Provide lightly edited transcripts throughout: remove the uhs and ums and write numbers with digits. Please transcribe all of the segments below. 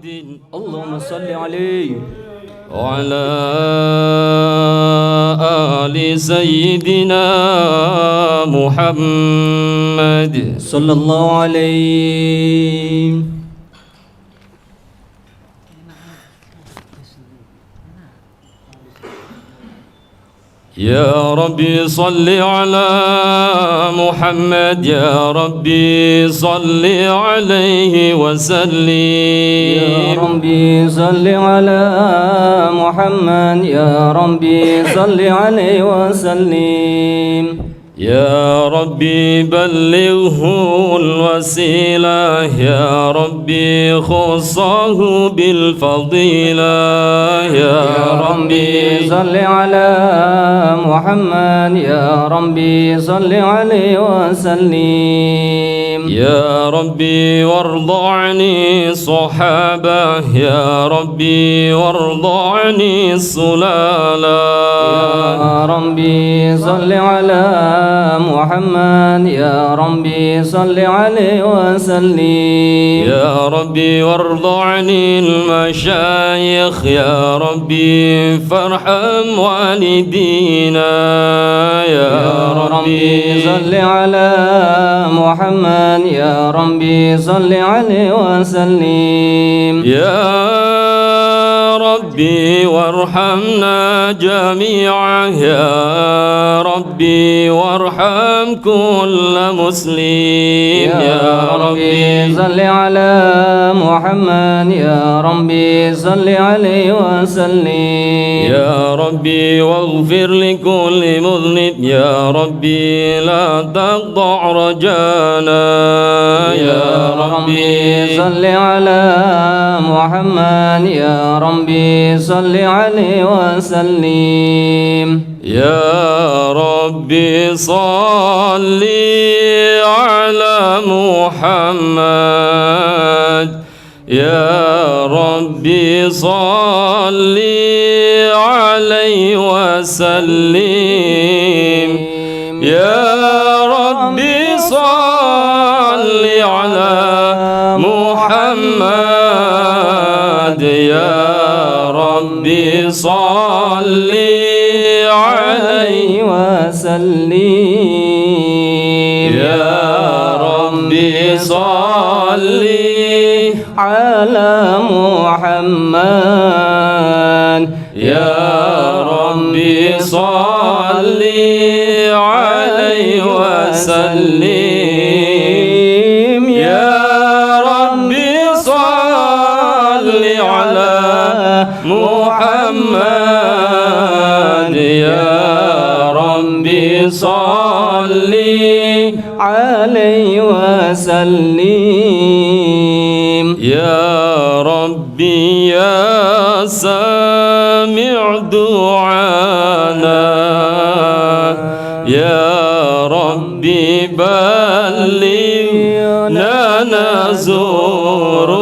اللهم صل عليه وعلى آل سيدنا محمد صلى الله عليه. يا ربي صل على محمد، يا ربي صل عليه وسلم. يا ربي صل على محمد، يا ربي صل عليه وسلم. يا ربي بلغه الوسيلة، يا ربي خصه بالفضيلة. يا ربي صل على محمد، يا ربي صل عليه وسلم. يا ربي وارض عن الصحابة، يا ربي وارض عن السلالة. يا ربي صل على محمد، يا ربي صل عليه وسلم. يا ربي وارض عن المشايخ، يا ربي فارحم والدينا. يا ربي صل على محمد، يا ربي صل عليه وسلم. يا ربي وارحمنا جميعا، يا ربي وارحم كل مسلم. يا ربي صل على محمد، يا ربي صل عليه وسلم. يا ربي واغفر لكل مذنب، يا ربي لا تقطع رجانا. يا ربي صل على محمد، يا ربي صل عليه وسلم. يا ربي صل على محمد، يا ربي صل عليه وسلم. يا ربي صل على محمد، يا ربي صل عليه وسلم. يا ربي صل على محمد، يا ربي صل عليه وسلم. يا ربي صل على محمد، يا ربي صل عليه وسلم. يا ربي يا سامع دعانا، يا ربي بلغنا نزوره.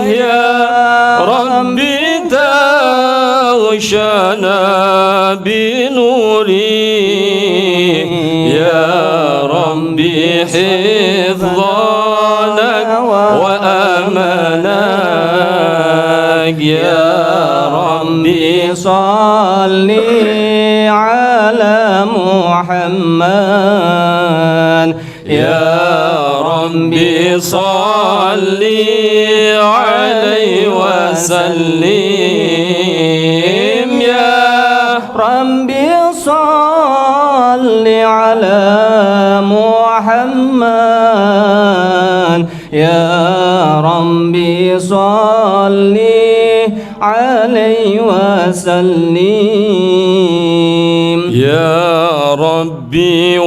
يا ربي تغشنا بنوره، يا ربي حفظنا وأمناك. يا ربي صل على محمد، يا ربي صل عليه وسلم. يا ربي صل على محمد، يا ربي صل عليه وسلم. يا ربي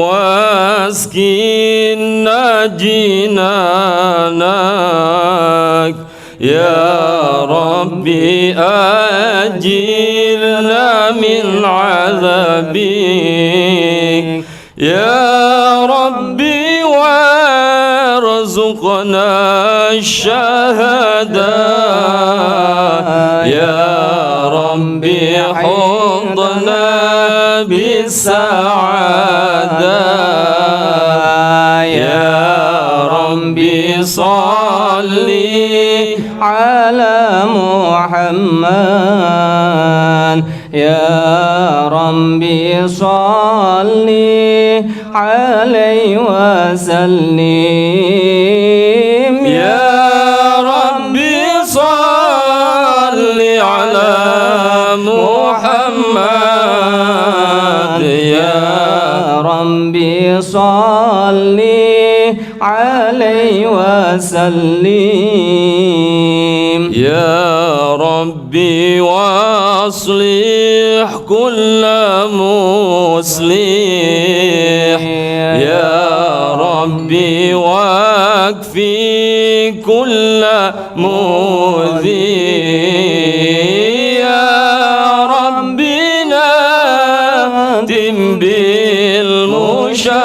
واسكننا جنانك، يا ربي أجرنا من عذابك. يا ربي وارزقنا الشهادة، يا ربي حضنا بالسعادة. يا ربي صل على محمد يا ربي صل عليه وسلم يا ربي صل على محمد يا ربي صل عليه وسلم يا ربي واصلح كل مصلح يا ربي واكفي كل مؤذي يا ربي نادم بالمشفع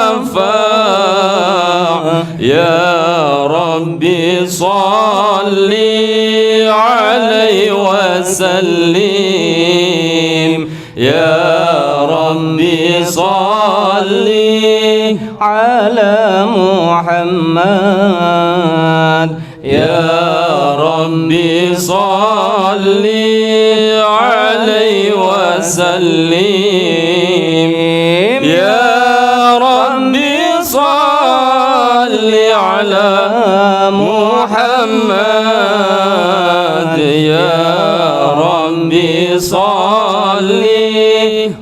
يا ربي صل عليه وسلم يا ربي صل على محمد يا ربي صل عليه وسلم يا ربي صل على محمد يا ربي صل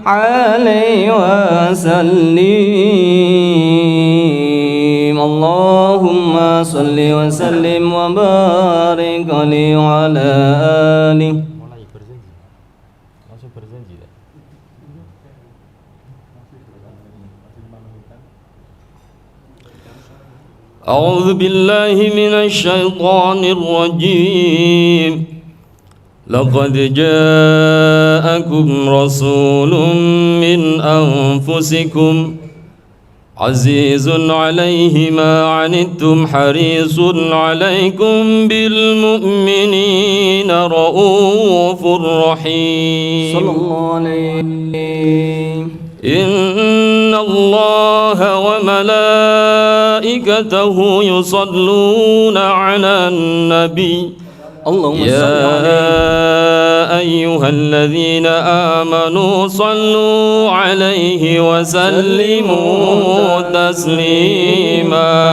عليه وسلم اللهم صل وسلم وبارك عليه وعلى آله. أعوذ بالله من الشيطان الرجيم. لقد جاءكم رسول من أنفسكم عزيز عليه ما عنتم حريص عليكم بالمؤمنين رؤوف رحيم. صلى الله عليه. إن الله وملائكته يصلون على النبي اللهم صل يا أيها الذين آمنوا صلوا عليه وسلموا تسليما.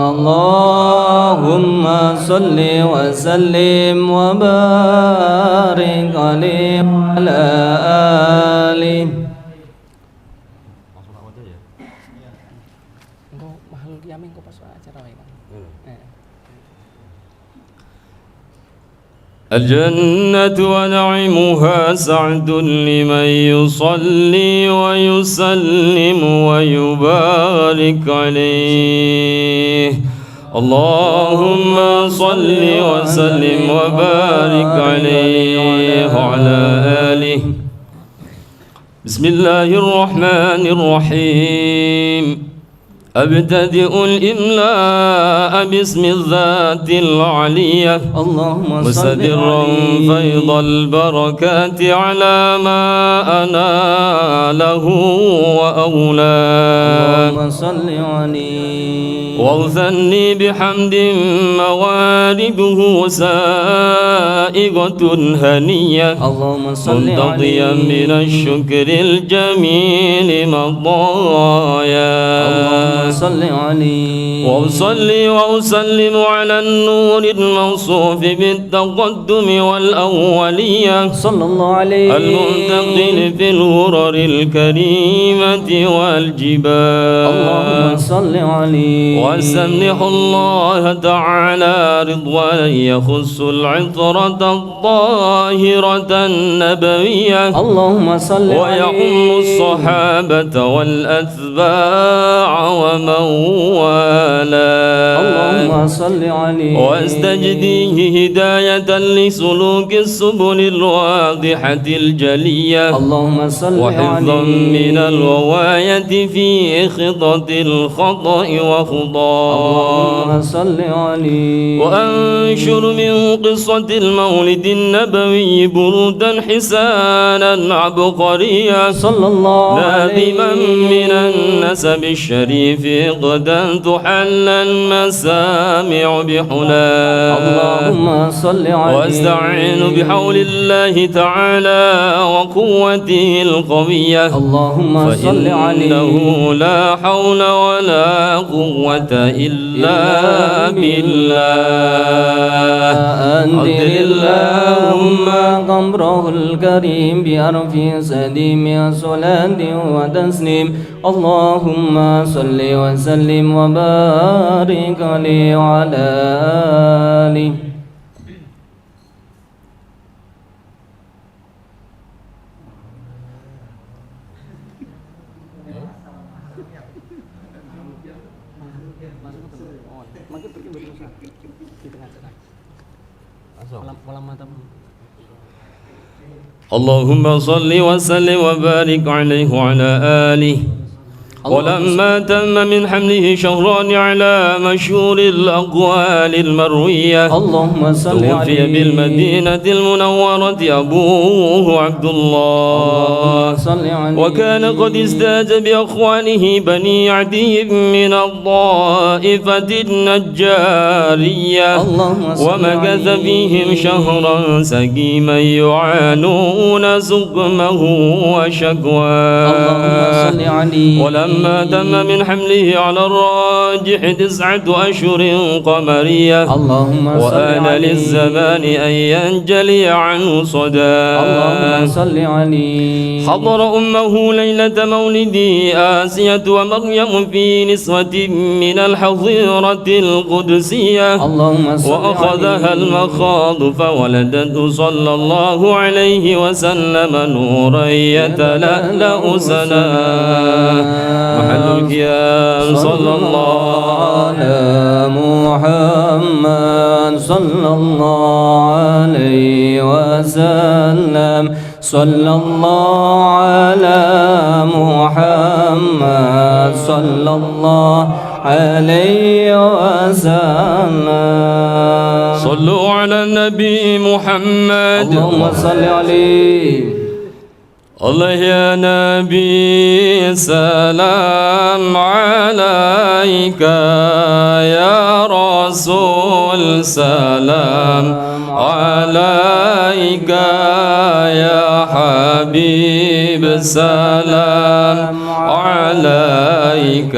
اللهم صل وسلم وبارك عليه وعلى آله. الجنة ونعيمها سعد لمن يصلي ويسلم ويبارك عليه. اللهم صل وسلم وبارك عليه وعلى آله. بسم الله الرحمن الرحيم. أبتدئ الإملاء باسم الذات العلية اللهم صل مستدرا فيض البركات على ما أناله وأولاه. اللهم صل عليه. واغثني بحمد موارده سائغة هنية اللهم صل منتضيا عليه. من الشكر الجميل مضايا. اللهم صل عليه. وأصلي وأسلم على النور الموصوف بالتقدم والأولية صلى الله عليه. المنتقل في الغرر الكريمة والجبال. اللهم صل عليه. واستمنح الله تعالى رضوانا يخص العطرة الطاهرة النبوية اللهم صل عليه. ويعم الصحابة والأتباع ومن والاه. اللهم صل عليه. واستجديه هداية لسلوك السبل الواضحة الجلية اللهم صل وحفظا عليه. من الغواية في خطط الخطأ وخطى الله. اللهم صل عليه. وأنشر من قصة المولد النبوي برودا حسانا عبقريا صلى الله عليه. نادما من النسب الشريف غدا تحلى المسامع بحلا. اللهم صل عليه. واستعين بحول الله تعالى وقوته القوية. اللهم صل عليه. فإنه لا حول ولا قوة إلا بالله. أنذر اللهم قمره الكريم بأرف سديم صلاة وتسليم. اللهم صل وسلم وبارك عليه وعلى آله. اللهم صل وسلم وبارك عليه وعلى آله. ولما تم من حمله شهران على مشهور الأقوال المروية اللهم صل توفي عليه. بالمدينة المنورة أبوه عبد الله. صل عليه. وكان قد ازداد بأخوانه بني عدي من الطائفة النجارية. ومكث فيهم شهرا سقيما يعانون سقمه وشكواه. اللهم صل عليه. ولما تم من حمله على الراجح 9 أشهر قمرية. اللهم صل وآن عليه. للزمان أن ينجلي عنه صدى. اللهم صل عليه. حضر أمه ليلة مولد آسية ومريم في نسوة من الحظيرة القدسية. اللهم صل وأخذها المخاض فولدته صلى الله عليه وسلم نورا يتلألأ سنا. محل القيام صلى الله على محمد صلى الله عليه وسلم. صلى الله على محمد صلى الله عليه وسلم. صلوا على النبي محمد. اللهم صل عليه. الله يا نبي سلام عليك، يا رسول سلام عليك، يا حبيب سلام عليك،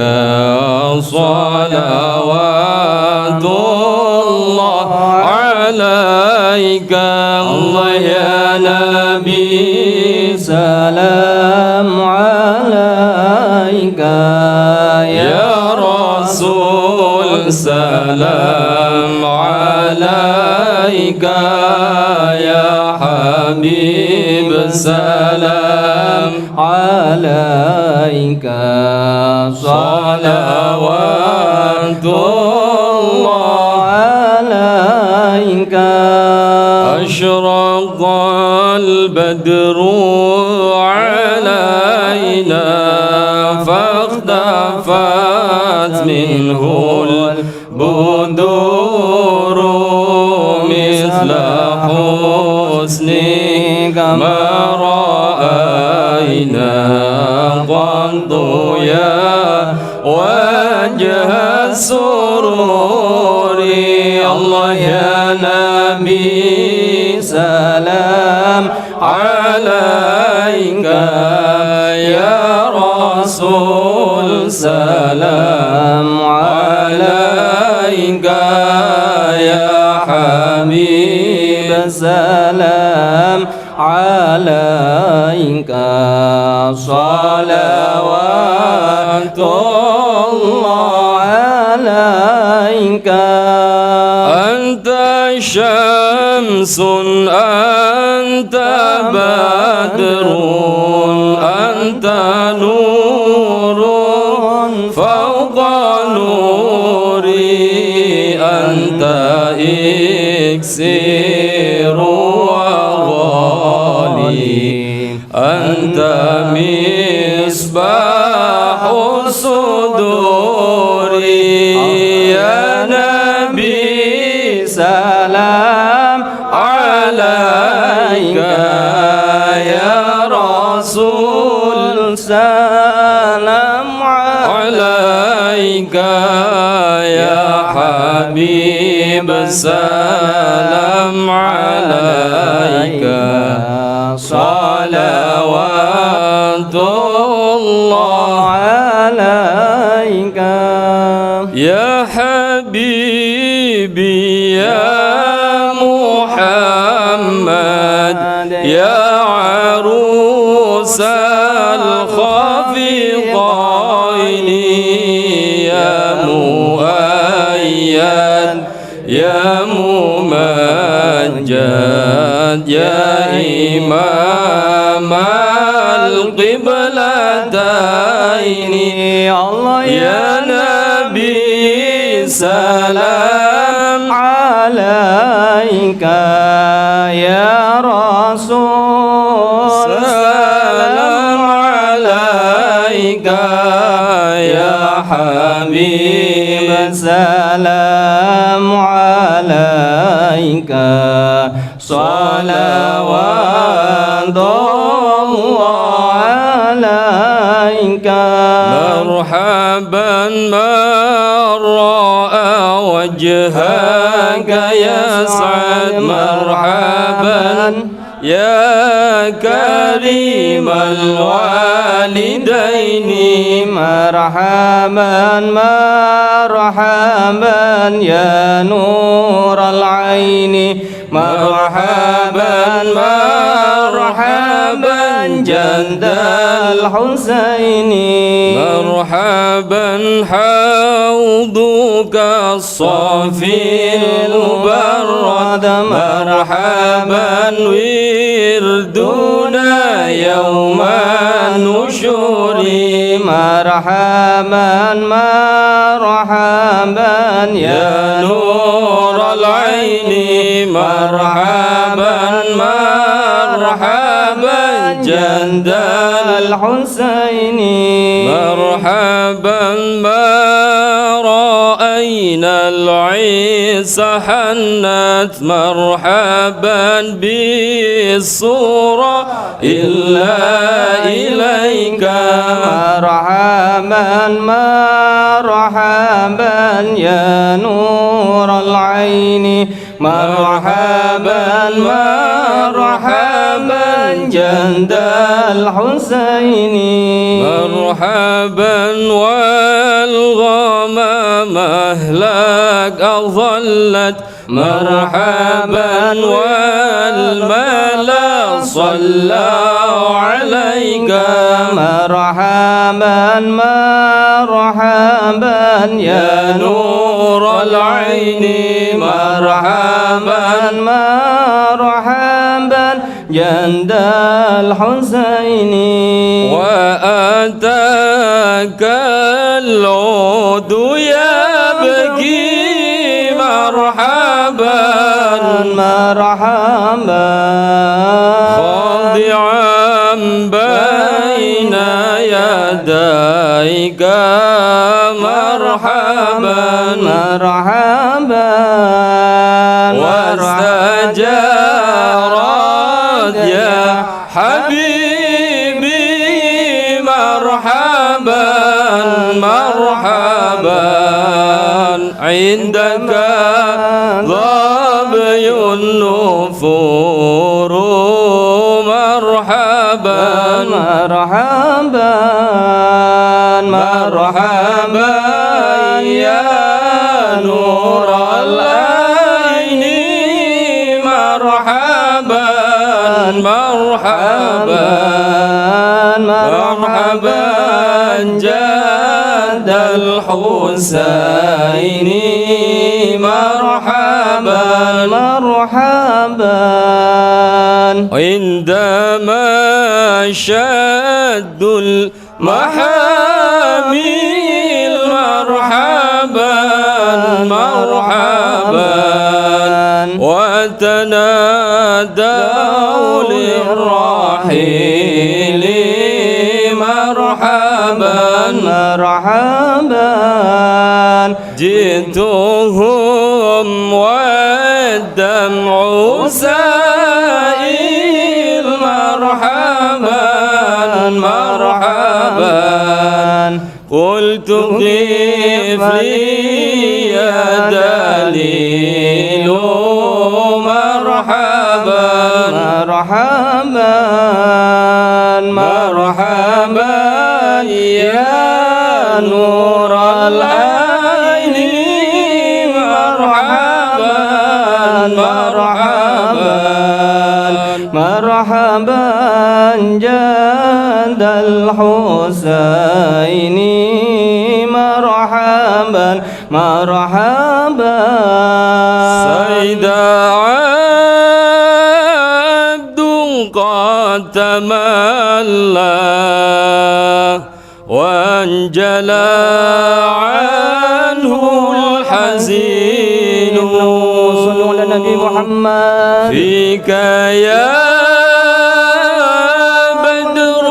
صلوات الله عليك. الله يا نبي سلام عليك، يا رسول سلام عليك، يا حبيب سلام عليك، صلوات الله عليك. أشرق البدر علينا فاختفت منه البدور مثل حسنك ما رأينا قط يا وجه السرور. الله يا نبي سلام عليك، يا رسول سلام عليك، يا حبيب سلام عليك، صلوات الله عليك. أنت شمس أنت بدر أنت نور فوق نوري، أنت إكسير وغالي، أنت مصباح الصدور. سلام عليك يا حبيب السلام عليك صلوات الله عليك يا حبيبي يا محمد يا عروس الخفيقين يا مؤيد يا ممجد يا إمام القبلتين الله يا نبي سلام عليك يا رسول سلام عليك يا حبيب سلام عليك صلوات الله عليك مرحبا من رأى وجهك يسعد مرحبا يا كريم الوالدين مرحبا مرحبا يا نور العين مرحبا مرحبا جد الحسين مرحبا حوضك الصافي المبرد مرحبا وردنا يوم النشور مرحبا مرحبا يا نور العين مرحبا مرحبا جند الحسين مرحبا ما رأينا العيس حنت مرحبا بالصورة إلا إليك مرحبا مرحبا يا نور العين مرحبا مرحبا جند الحسين مرحبا والغمام أهلك أظلت مرحبا والملا صلوا عليك مرحبا مرحبا يا نور العين مرحبا مرحبا جند الحسين وأتاك العود يبكي مرحبا مرحبا خاضعا بين يديك مرحبا مرحبا واستجارت يا حبيبي مرحبا مرحبا عندك ظبي النفور مرحبا مرحبا مرحبا يا نور العين مرحبا مرحبا مرحبا جد الحسين مرحبا مرحبا عندما شد المحامل مرحبا مرحبا وتنادوا للرحيل مرحبا مرحبا جئتهم والدمع سائل مرحبا مرحبا قلت كيف لي يا دليل مرحبا مرحبا مرحبا يا نور العين مرحبا مرحبا مرحبا جد الحسين مرحبا مرحبا سيدا عبد قد تملى وانجلى عنه الحزين صلوا على النبي محمد فيك يا بدر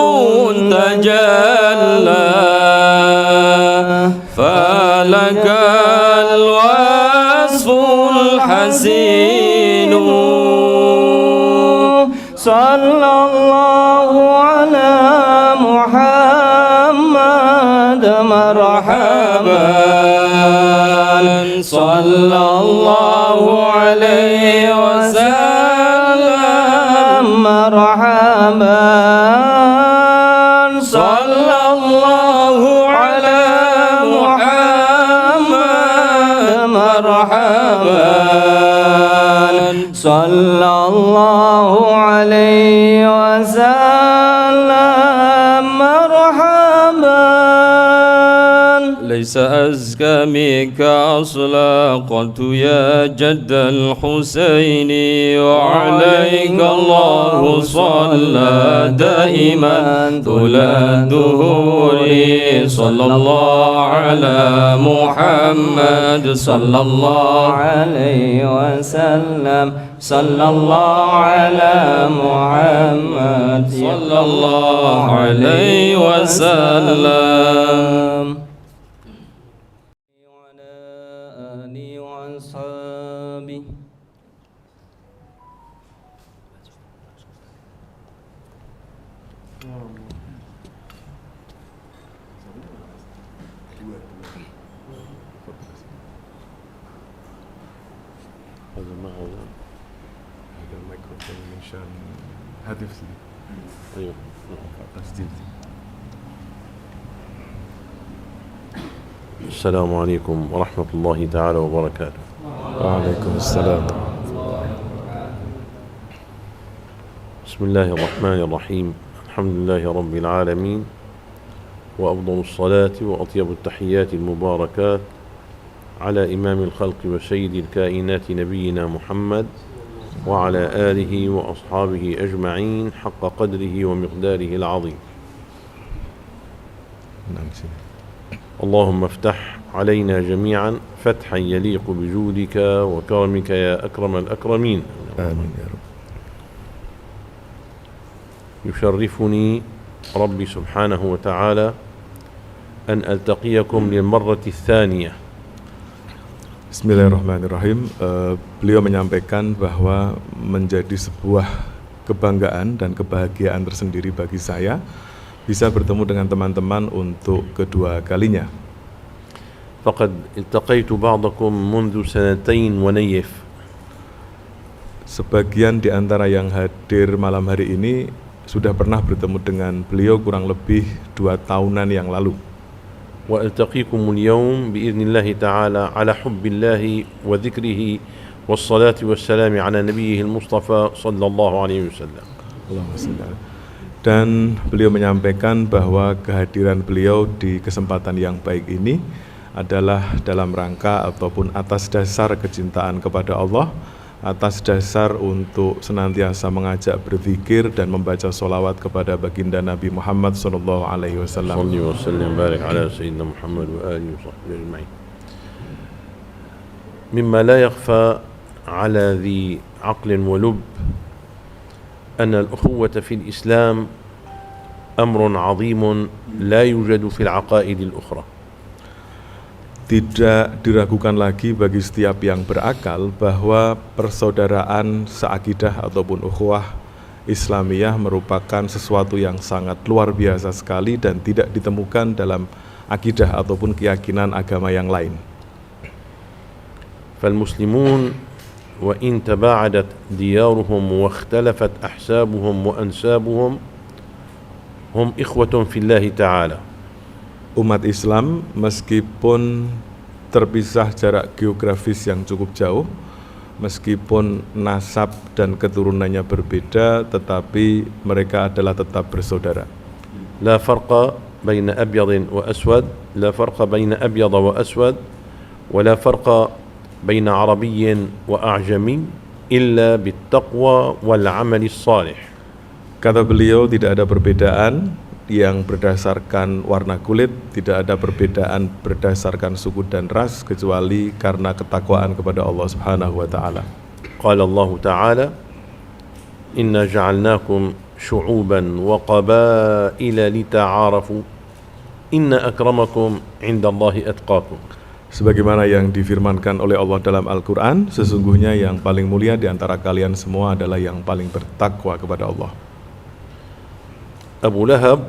تجلى فلك الوصف الحسين صلى الله على محمد مرحبا صلى الله عليه وسلم مرحبا صلى الله على محمد مرحبا صلى الله عليه وسلم مرحبا ليس أزكى منك أصلا قلت يا جد الحسين وعليك الله صلى دائما طول الدهور صلى الله على محمد صلى الله عليه وسلم صلى الله على محمد صلى الله عليه وسلم وعلى آله وأصحابه هذا معه هذا الميكروفون مشان هدف لي ايوه تسجيل. السلام عليكم ورحمة الله تعالى وبركاته. وعليكم السلام. بسم الله الرحمن الرحيم. الحمد لله رب العالمين وأفضل الصلاة وأطيب التحيات المباركات على إمام الخلق وسيد الكائنات نبينا محمد وعلى آله وأصحابه أجمعين حق قدره ومقداره العظيم. اللهم افتح علينا جميعا فتحا يليق بجودك وكرمك يا أكرم الأكرمين. آمين يا رب. يشرفني ربي سبحانه وتعالى أن ألتقيكم للمرة الثانية. Bismillahirrahmanirrahim. Beliau menyampaikan bahwa menjadi sebuah kebanggaan dan kebahagiaan tersendiri bagi saya bisa bertemu dengan teman-teman untuk kedua kalinya. فقد التقيت بعضكم منذ سنتين ونيف. Sebagian di antara yang hadir malam hari ini sudah pernah bertemu dengan beliau kurang lebih 2 tahunan yang lalu. وألتقيكم اليوم بإذن الله تعالى على حب الله وذكره والصلاة والسلام على نبيه المصطفى صلى الله عليه وسلم. Dan beliau menyampaikan bahwa kehadiran beliau di kesempatan yang baik ini adalah dalam rangka ataupun atas dasar kecintaan kepada Allah, atas dasar untuk senantiasa mengajak berzikir dan membaca sholawat kepada baginda Nabi Muhammad sallallahu alaihi wasallam. Salli wa sallim barik ala sayyidina Muhammad wa alihi wa sahbihi ajma'in. Mimma la yakhfa ala dhi aql wa lub أن الأخوة في الإسلام أمر عظيم لا يوجد في العقائد الأخرى. Tidak diragukan lagi bagi setiap yang berakal bahwa persaudaraan seakidah ataupun ukhuwah Islamiyah merupakan sesuatu yang sangat luar biasa sekali dan tidak ditemukan dalam akidah ataupun keyakinan agama yang lain. فالمسلمون وإن تباعدت ديارهم واختلفت أحسابهم وأنسابهم هم إخوة في الله تعالى. Umat Islam meskipun terpisah jarak geografis yang cukup jauh, meskipun nasab dan keturunannya berbeda, tetapi mereka adalah tetap bersaudara. لا فرق بين أبيض وأسود، لا فرق بين أبيض وأسود، ولا فرق بين عربي وأعجمي إلا بالتقوى والعمل الصالح. Kata beliau, tidak ada perbedaan yang berdasarkan warna kulit, tidak ada perbedaan berdasarkan suku dan ras, kecuali karena ketakwaan kepada Allah Subhanahu wa taala. قال الله تعالى: إنا جعلناكم شعوبا وقبائل لتعارفوا إن أكرمكم عند الله أتقاكم. Sebagaimana yang difirmankan oleh Allah dalam Al-Quran, sesungguhnya yang paling mulia di antara kalian semua adalah yang paling bertakwa kepada Allah. أبو لهب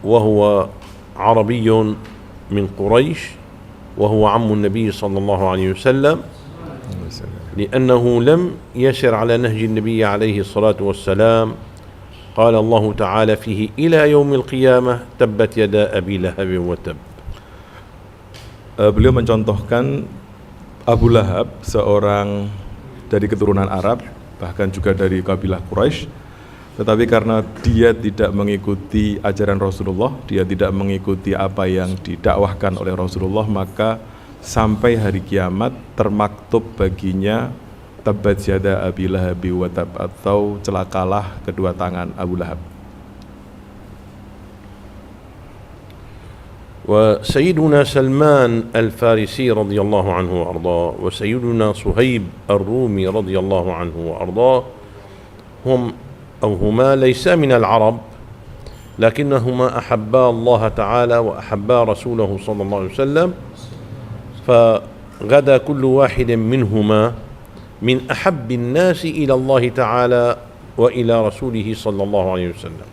وهو عربي من قريش وهو عم النبي صلى الله عليه وسلم، لأنه لم يسر على نهج النبي عليه الصلاة والسلام. قال الله تعالى فيه: إلى يوم القيامة تبت يدا أبي لهب وتب. Beliau mencontohkan Abu Lahab, seorang dari keturunan Arab, bahkan juga dari kabilah Quraisy. Tetapi karena dia tidak mengikuti ajaran Rasulullah, dia tidak mengikuti apa yang didakwahkan oleh Rasulullah, maka sampai hari kiamat termaktub baginya tabbat yada Abi Lahab wa tab, atau celakalah kedua tangan Abu Lahab. وسيدنا سلمان الفارسي رضي الله عنه وأرضاه وسيدنا صهيب الرومي رضي الله عنه وأرضاه هما ليسا من العرب، لكنهما أحبا الله تعالى وأحبا رسوله صلى الله عليه وسلم، فغدا كل واحد منهما من أحب الناس إلى الله تعالى وإلى رسوله صلى الله عليه وسلم.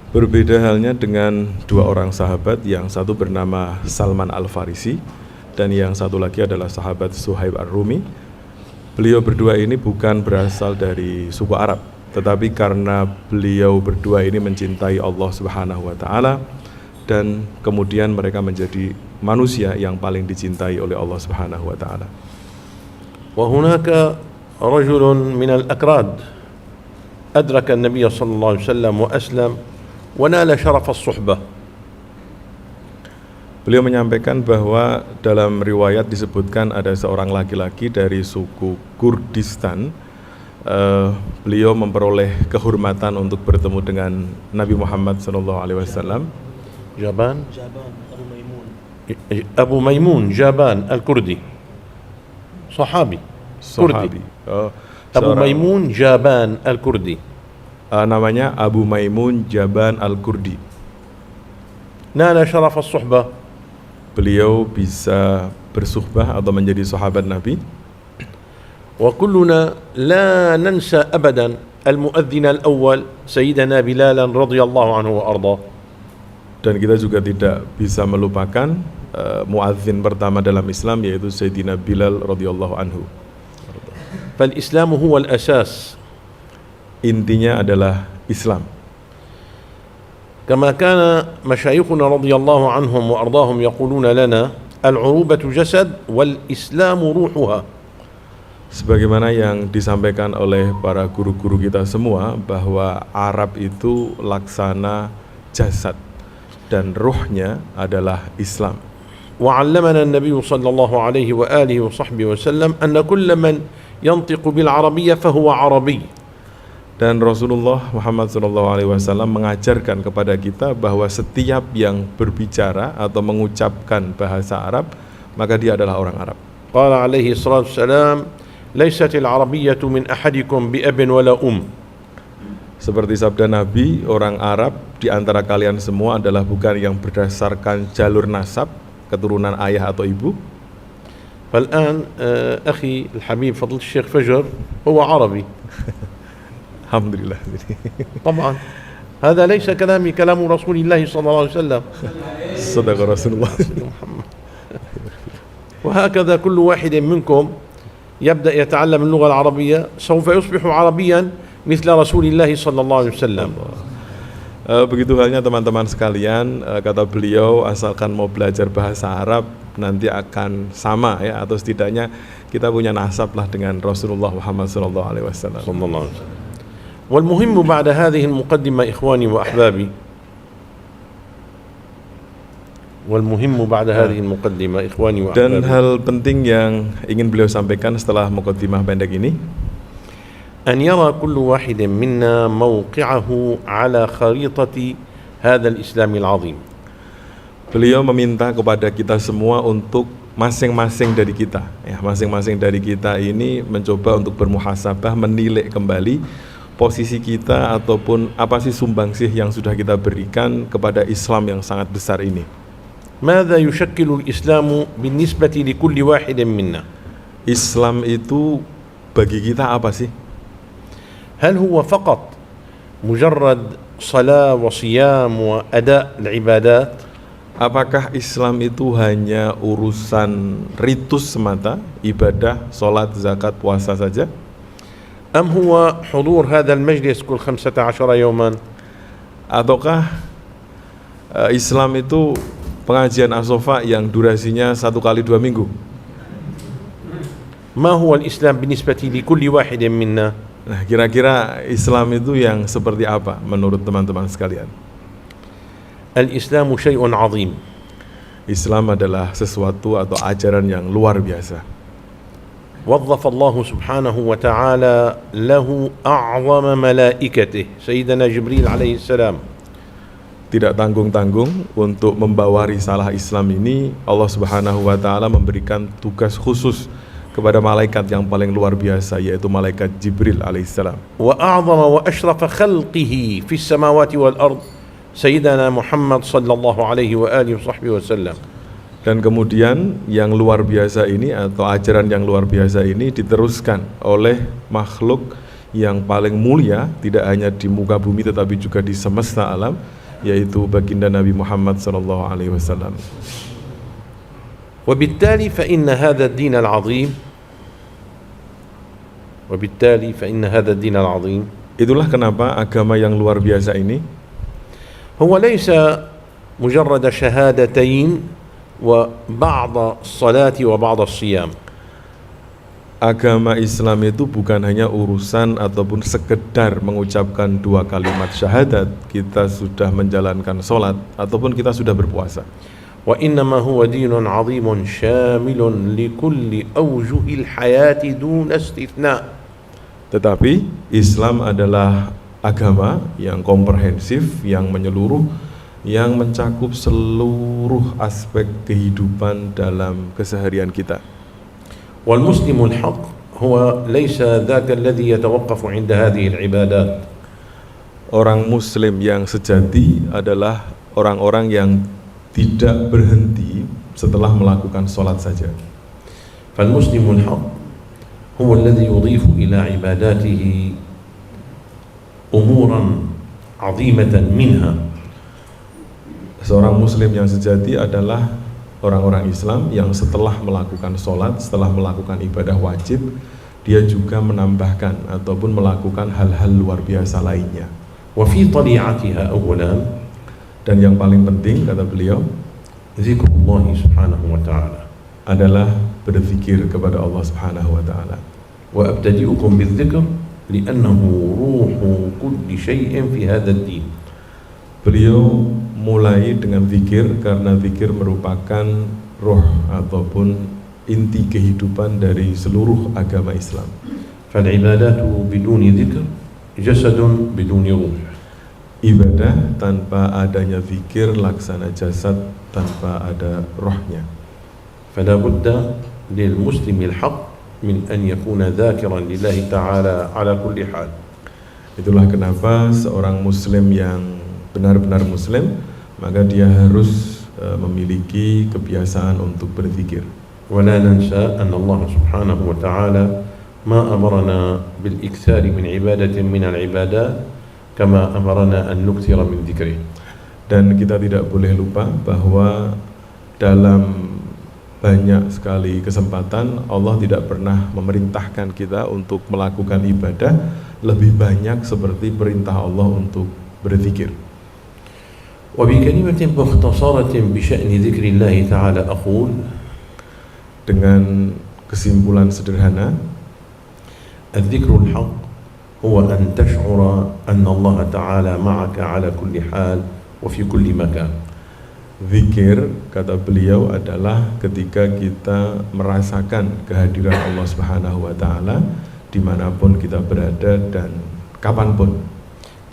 Berbeda halnya dengan dua orang sahabat, yang satu bernama Salman Al-Farisi dan yang satu lagi adalah sahabat Suhaib Ar-Rumi. Beliau berdua ini bukan berasal dari suku Arab, tetapi karena beliau berdua ini mencintai Allah Subhanahu wa taala, dan kemudian mereka menjadi manusia yang paling dicintai oleh Allah Subhanahu wa taala. وهناك رجل من الأكراد أدرك النبي صلى الله عليه وسلم وأسلم ونال شرف الصحبة. Beliau menyampaikan bahwa dalam riwayat disebutkan ada seorang laki-laki dari suku Kurdistan. Beliau memperoleh kehormatan untuk bertemu dengan Nabi Muhammad SAW. جابان أبو ميمون جابان الكردي، صحابي كردي. أبو ميمون جابان الكردي. Namanya Abu Maimun Jaban Al-Kurdi. نال شرف الصحبة. Beliau bisa bersuhbah atau menjadi sahabat Nabi. وكلنا لا ننسى أبدا المؤذن الأول سيدنا بلالا رضي الله عنه وأرضاه. Dan kita juga tidak bisa melupakan muadzin pertama dalam Islam, yaitu Sayyidina Bilal radhiyallahu anhu. فالإسلام هو الأساس. Intinya adalah Islam. كما كان مشايخنا رضي الله عنهم وأرضاهم يقولون لنا: العروبة جسد والإسلام روحها. Sebagaimana yang disampaikan oleh para guru-guru kita semua, bahwa Arab itu laksana jasad dan ruhnya adalah Islam. وعلمنا النبي صلى الله عليه وآله وصحبه وسلم أن كل من ينطق بالعربية فهو عربي. Dan Rasulullah Muhammad SAW mengajarkan kepada kita bahwa setiap yang berbicara atau mengucapkan bahasa Arab, maka dia adalah orang Arab. قال عليه الصلاة والسلام: ليست العربية من أحدكم بأب ولا أم. Seperti sabda Nabi, orang Arab di antara kalian semua adalah bukan yang berdasarkan jalur nasab, keturunan ayah atau ibu. فالآن أخي الحبيب فضل الشيخ فجر هو عربي. Alhamdulillah. طبعا. هذا ليس كلامي، كلام رسول الله صلى الله عليه وسلم. صدق Rasulullah. وهكذا كل واحد منكم يبدأ يتعلم اللغة العربية سوف يصبح عربيا مثل رسول الله صلى الله عليه وسلم. Begitu halnya teman-teman sekalian, kata beliau, asalkan mau belajar bahasa Arab nanti akan sama ya, atau setidaknya kita punya nasab lah dengan Rasulullah Muhammad sallallahu alaihi wasallam. والمهم بعد هذه المقدمة إخواني وأحبابي، dan hal penting yang ingin beliau sampaikan setelah muqaddimah pendek ini, أن يرى كل واحد منا موقعه على خريطة هذا الإسلام العظيم. Beliau meminta kepada kita semua untuk masing-masing dari kita, ya, masing-masing dari kita ini mencoba untuk bermuhasabah, menilai kembali posisi kita ataupun apa sih sumbangsih yang sudah kita berikan kepada Islam yang sangat besar ini. ماذا يشكل الإسلام بالنسبة لكل واحد منا؟ Islam itu bagi kita apa sih? هل هو فقط مجرد صلاة وصيام وأداء العبادات؟ Apakah Islam itu hanya urusan ritus semata, ibadah, sholat, zakat, puasa saja? أم هو حضور هذا المجلس كل 15 يوما؟ Ataukah Islam itu pengajian As-Sofa yang durasinya 1 kali 2 minggu? ما هو الإسلام بالنسبة لكل واحد منا؟ Nah, kira-kira Islam itu yang seperti apa menurut teman-teman sekalian? الإسلام شيء عظيم. Islam adalah sesuatu atau ajaran yang luar biasa. وظف الله سبحانه وتعالى له أعظم ملائكته سيدنا جبريل عليه السلام. Tidak tanggung-tanggung untuk membawa risalah Islam ini, Allah Subhanahu wa taala memberikan tugas khusus kepada malaikat yang paling luar biasa, yaitu malaikat Jibril alaihissalam. وأعظم وأشرف خلقه في السماوات والأرض سيدنا محمد صلى الله عليه وآله وصحبه وسلم. Dan kemudian yang luar biasa ini atau ajaran yang luar biasa ini diteruskan oleh makhluk yang paling mulia, tidak hanya di muka bumi tetapi juga di semesta alam, yaitu baginda Nabi Muhammad sallallahu alaihi wasallam. وبالتالي فإن هذا الدين العظيم Itulah kenapa agama yang luar biasa ini هو ليس مجرد شهادتين وبعض الصلاة وبعض الصيام. Agama Islam itu bukan hanya urusan ataupun sekedar mengucapkan 2 kalimat syahadat, kita sudah menjalankan sholat ataupun kita sudah berpuasa. وإنما هو دين عظيم شامل لكل أوجه الحياة دون استثناء. Tetapi Islam adalah agama yang komprehensif, yang menyeluruh, yang mencakup seluruh aspek kehidupan dalam keseharian kita. والمسلم الحق هو ليس ذاك الذي يتوقف عند هذه العبادات. Orang Muslim yang sejati adalah orang-orang yang tidak berhenti setelah melakukan sholat saja. فالمسلم الحق هو الذي يضيف إلى عباداته أمورا عظيمة منها. Seorang Muslim yang sejati adalah orang-orang Islam yang setelah melakukan sholat, setelah melakukan ibadah wajib, dia juga menambahkan ataupun melakukan hal-hal luar biasa lainnya. وفي طليعتها أولا, dan yang paling penting kata beliau, ذكر الله سبحانه وتعالى, adalah berzikir kepada Allah Subhanahu wa taala. وأبتدئكم بالذكر لأنه روح كل شيء في هذا الدين. Beliau mulai dengan zikir karena zikir merupakan roh ataupun inti kehidupan dari seluruh agama Islam. فالعبادات بدون ذكر جسد بدون روح. Ibadah tanpa adanya zikir laksana jasad tanpa ada rohnya. فلا بد للمسلم الحق من أن يكون ذاكرا لله تعالى على كل حال. Itulah kenapa seorang Muslim yang benar-benar Muslim, maka dia harus memiliki kebiasaan untuk berzikir. ولا ننسى أن الله سبحانه وتعالى ما أمرنا بالإكثار من عبادة من العبادات كما أمرنا أن نكثر من ذكره. Dan kita tidak boleh lupa bahwa dalam banyak sekali kesempatan Allah tidak pernah memerintahkan kita untuk melakukan ibadah lebih banyak seperti perintah Allah untuk berzikir. وبكلمة مختصرة بشأن ذكر الله تعالى أقول Dengan kesimpulan sederhana, الذكر الحق هو أن تشعر أن الله تعالى معك على كل حال وفي كل مكان. zikir, kata beliau, adalah ketika kita merasakan kehadiran Allah Subhanahu wa Ta'ala dimanapun kita berada dan kapanpun.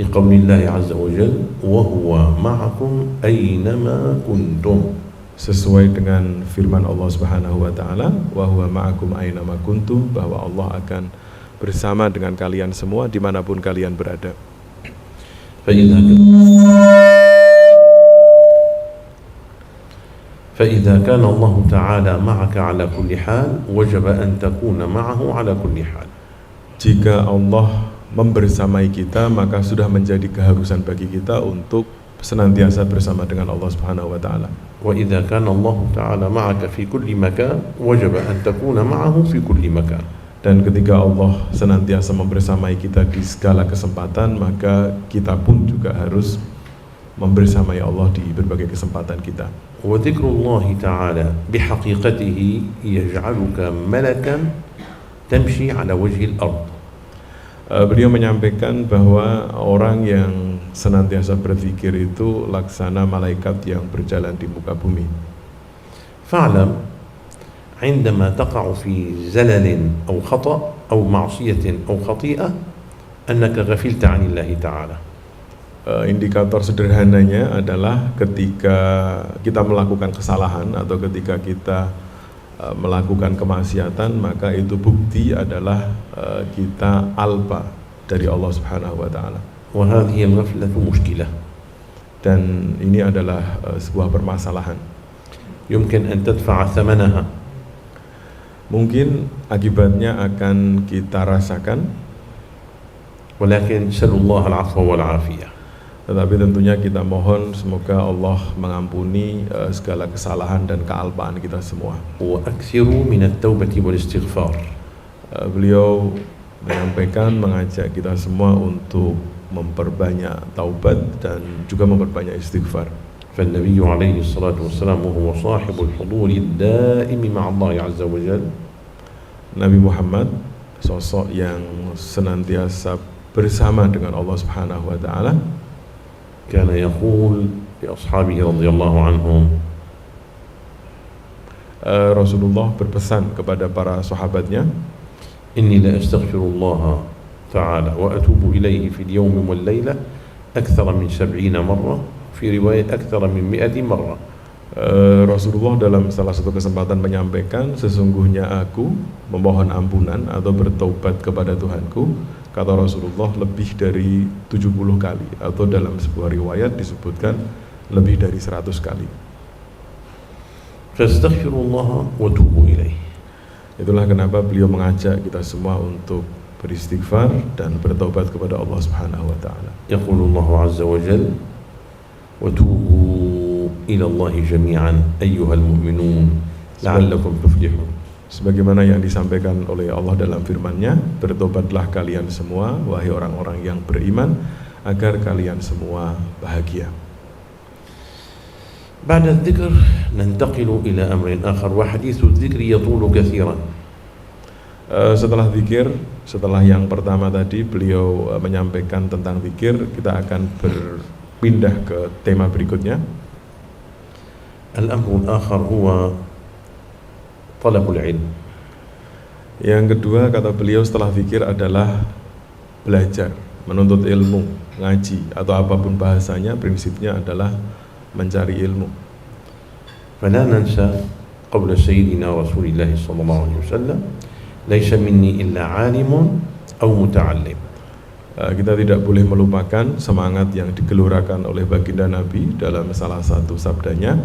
لقول الله عز وجل وهو معكم أينما كنتم. Sesuai dengan firman Allah Subhanahu wa Ta'ala, wa huwa ma'akum aynama kuntum, bahwa Allah akan bersama dengan kalian semua dimanapun kalian berada. فإذا كان الله تعالى معك على كل حال وجب أن تكون معه على كل حال. Jika Allah membersamai kita, maka sudah menjadi keharusan bagi kita untuk senantiasa bersama dengan Allah Subhanahu wa Ta'ala. وإذا كان الله تعالى معك في كل مكان وجب أن تكون معه في كل مكان. Dan ketika Allah senantiasa membersamai kita di segala kesempatan, maka kita pun juga harus membersamai Allah di berbagai kesempatan kita. وذكر الله تعالى بحقيقته يجعلك ملكا تمشي على وجه الأرض. Beliau menyampaikan bahwa orang yang senantiasa berzikir itu laksana malaikat yang berjalan di muka bumi. فاعلم عندما تقع في زلل أو خطأ أو معصية أو خطيئة أنك غفلت عن الله تعالى. Indikator sederhananya adalah ketika kita melakukan kesalahan atau ketika kita melakukan kemaksiatan, maka itu bukti adalah kita alpa dari Allah Subhanahu wa Ta'ala. وهذه الغفلة مشكلة. Dan ini adalah sebuah permasalahan. يمكن أن تدفع ثمنها. Mungkin akibatnya akan kita rasakan, ولكن سل الله العفو والعافية. tetapi tentunya kita mohon semoga Allah mengampuni segala kesalahan dan kealpaan kita semua. وأكثروا من التوبة والاستغفار. Beliau menyampaikan, mengajak kita semua untuk memperbanyak taubat dan juga memperbanyak istighfar. فالنبي عليه الصلاة والسلام وهو صاحب الحضور الدائم مع الله عز وجل. Nabi Muhammad, sosok yang senantiasa bersama dengan Allah Subhanahu wa Ta'ala, كان يقول لأصحابه رضي الله عنهم Rasulullah berpesan kepada para sahabatnya, إني لا أستغفر الله تعالى وأتوب إليه في اليوم والليلة أكثر من 70 مرة في رواية أكثر من 100 مرة. Rasulullah dalam salah satu kesempatan menyampaikan, sesungguhnya aku memohon ampunan atau bertaubat kepada Tuhanku, kata Rasulullah, lebih dari 70 kali, atau dalam sebuah riwayat disebutkan lebih dari 100 kali. فاستغفروا الله وتوبوا إليه. Itulah kenapa beliau mengajak kita semua untuk beristighfar dan bertaubat kepada Allah Subhanahu wa Ta'ala. يقول الله عز وجل وتوبوا إلى الله جميعا أيها المؤمنون لعلكم تفلحون. Sebagaimana yang disampaikan oleh Allah dalam firman-Nya, bertobatlah kalian semua wahai orang-orang yang beriman agar kalian semua bahagia. بعد الذكر ننتقل إلى أمر آخر وحديث الذكر يطول كثيرا. Setelah zikir, setelah yang pertama tadi beliau menyampaikan tentang zikir, kita akan berpindah ke tema berikutnya. الأمر الآخر هو طلب العلم. Yang kedua, kata beliau, setelah zikir adalah belajar, menuntut ilmu, ngaji, atau apapun bahasanya, prinsipnya adalah mencari ilmu. فلا ننسى قول سيدنا رسول الله صلى الله عليه وسلم ليس مني إلا عالم أو متعلم. Kita tidak boleh melupakan semangat yang digelurakan oleh baginda Nabi dalam salah satu sabdanya.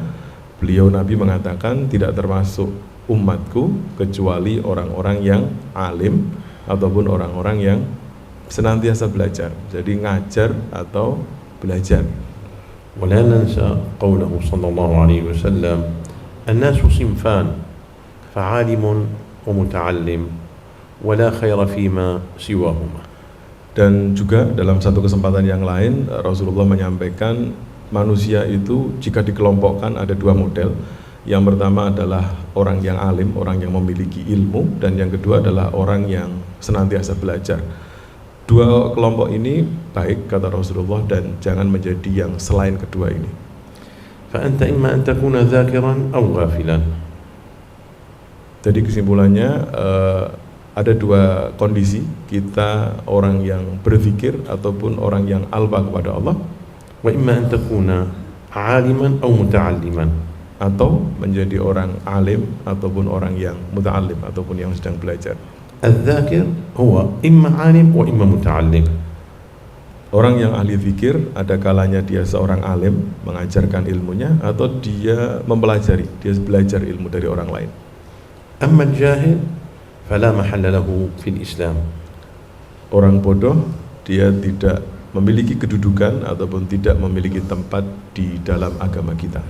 Beliau Nabi mengatakan, tidak termasuk umatku kecuali orang-orang yang alim ataupun orang-orang yang senantiasa belajar. Jadi ngajar atau belajar. ولا ننسى قوله صلى الله عليه وسلم الناس صنفان فعالم ومتعلم ولا خير فيما سواهما. Dan juga dalam satu kesempatan yang lain Rasulullah menyampaikan manusia itu jika dikelompokkan ada dua model. Yang pertama adalah orang yang alim, orang yang memiliki ilmu, dan yang kedua adalah orang yang senantiasa belajar. Dua kelompok ini baik kata Rasulullah dan jangan menjadi yang selain kedua ini. فأنت إما أن تكون ذاكرا أو غافلا. Jadi kesimpulannya ada dua kondisi, kita orang yang berzikir ataupun orang yang alba kepada Allah, وإما أن تكون عالما أو متعلما. atau menjadi orang alim ataupun orang yang muta'allim ataupun yang sedang belajar. الذاكر هو إما عالم وإما متعلم. Orang yang ahli zikir ada kalanya dia seorang alim mengajarkan ilmunya atau dia mempelajari, dia belajar ilmu dari orang lain. أما الجاهل فلا محل له في الإسلام. Orang bodoh dia tidak memiliki kedudukan ataupun tidak memiliki tempat di dalam agama kita.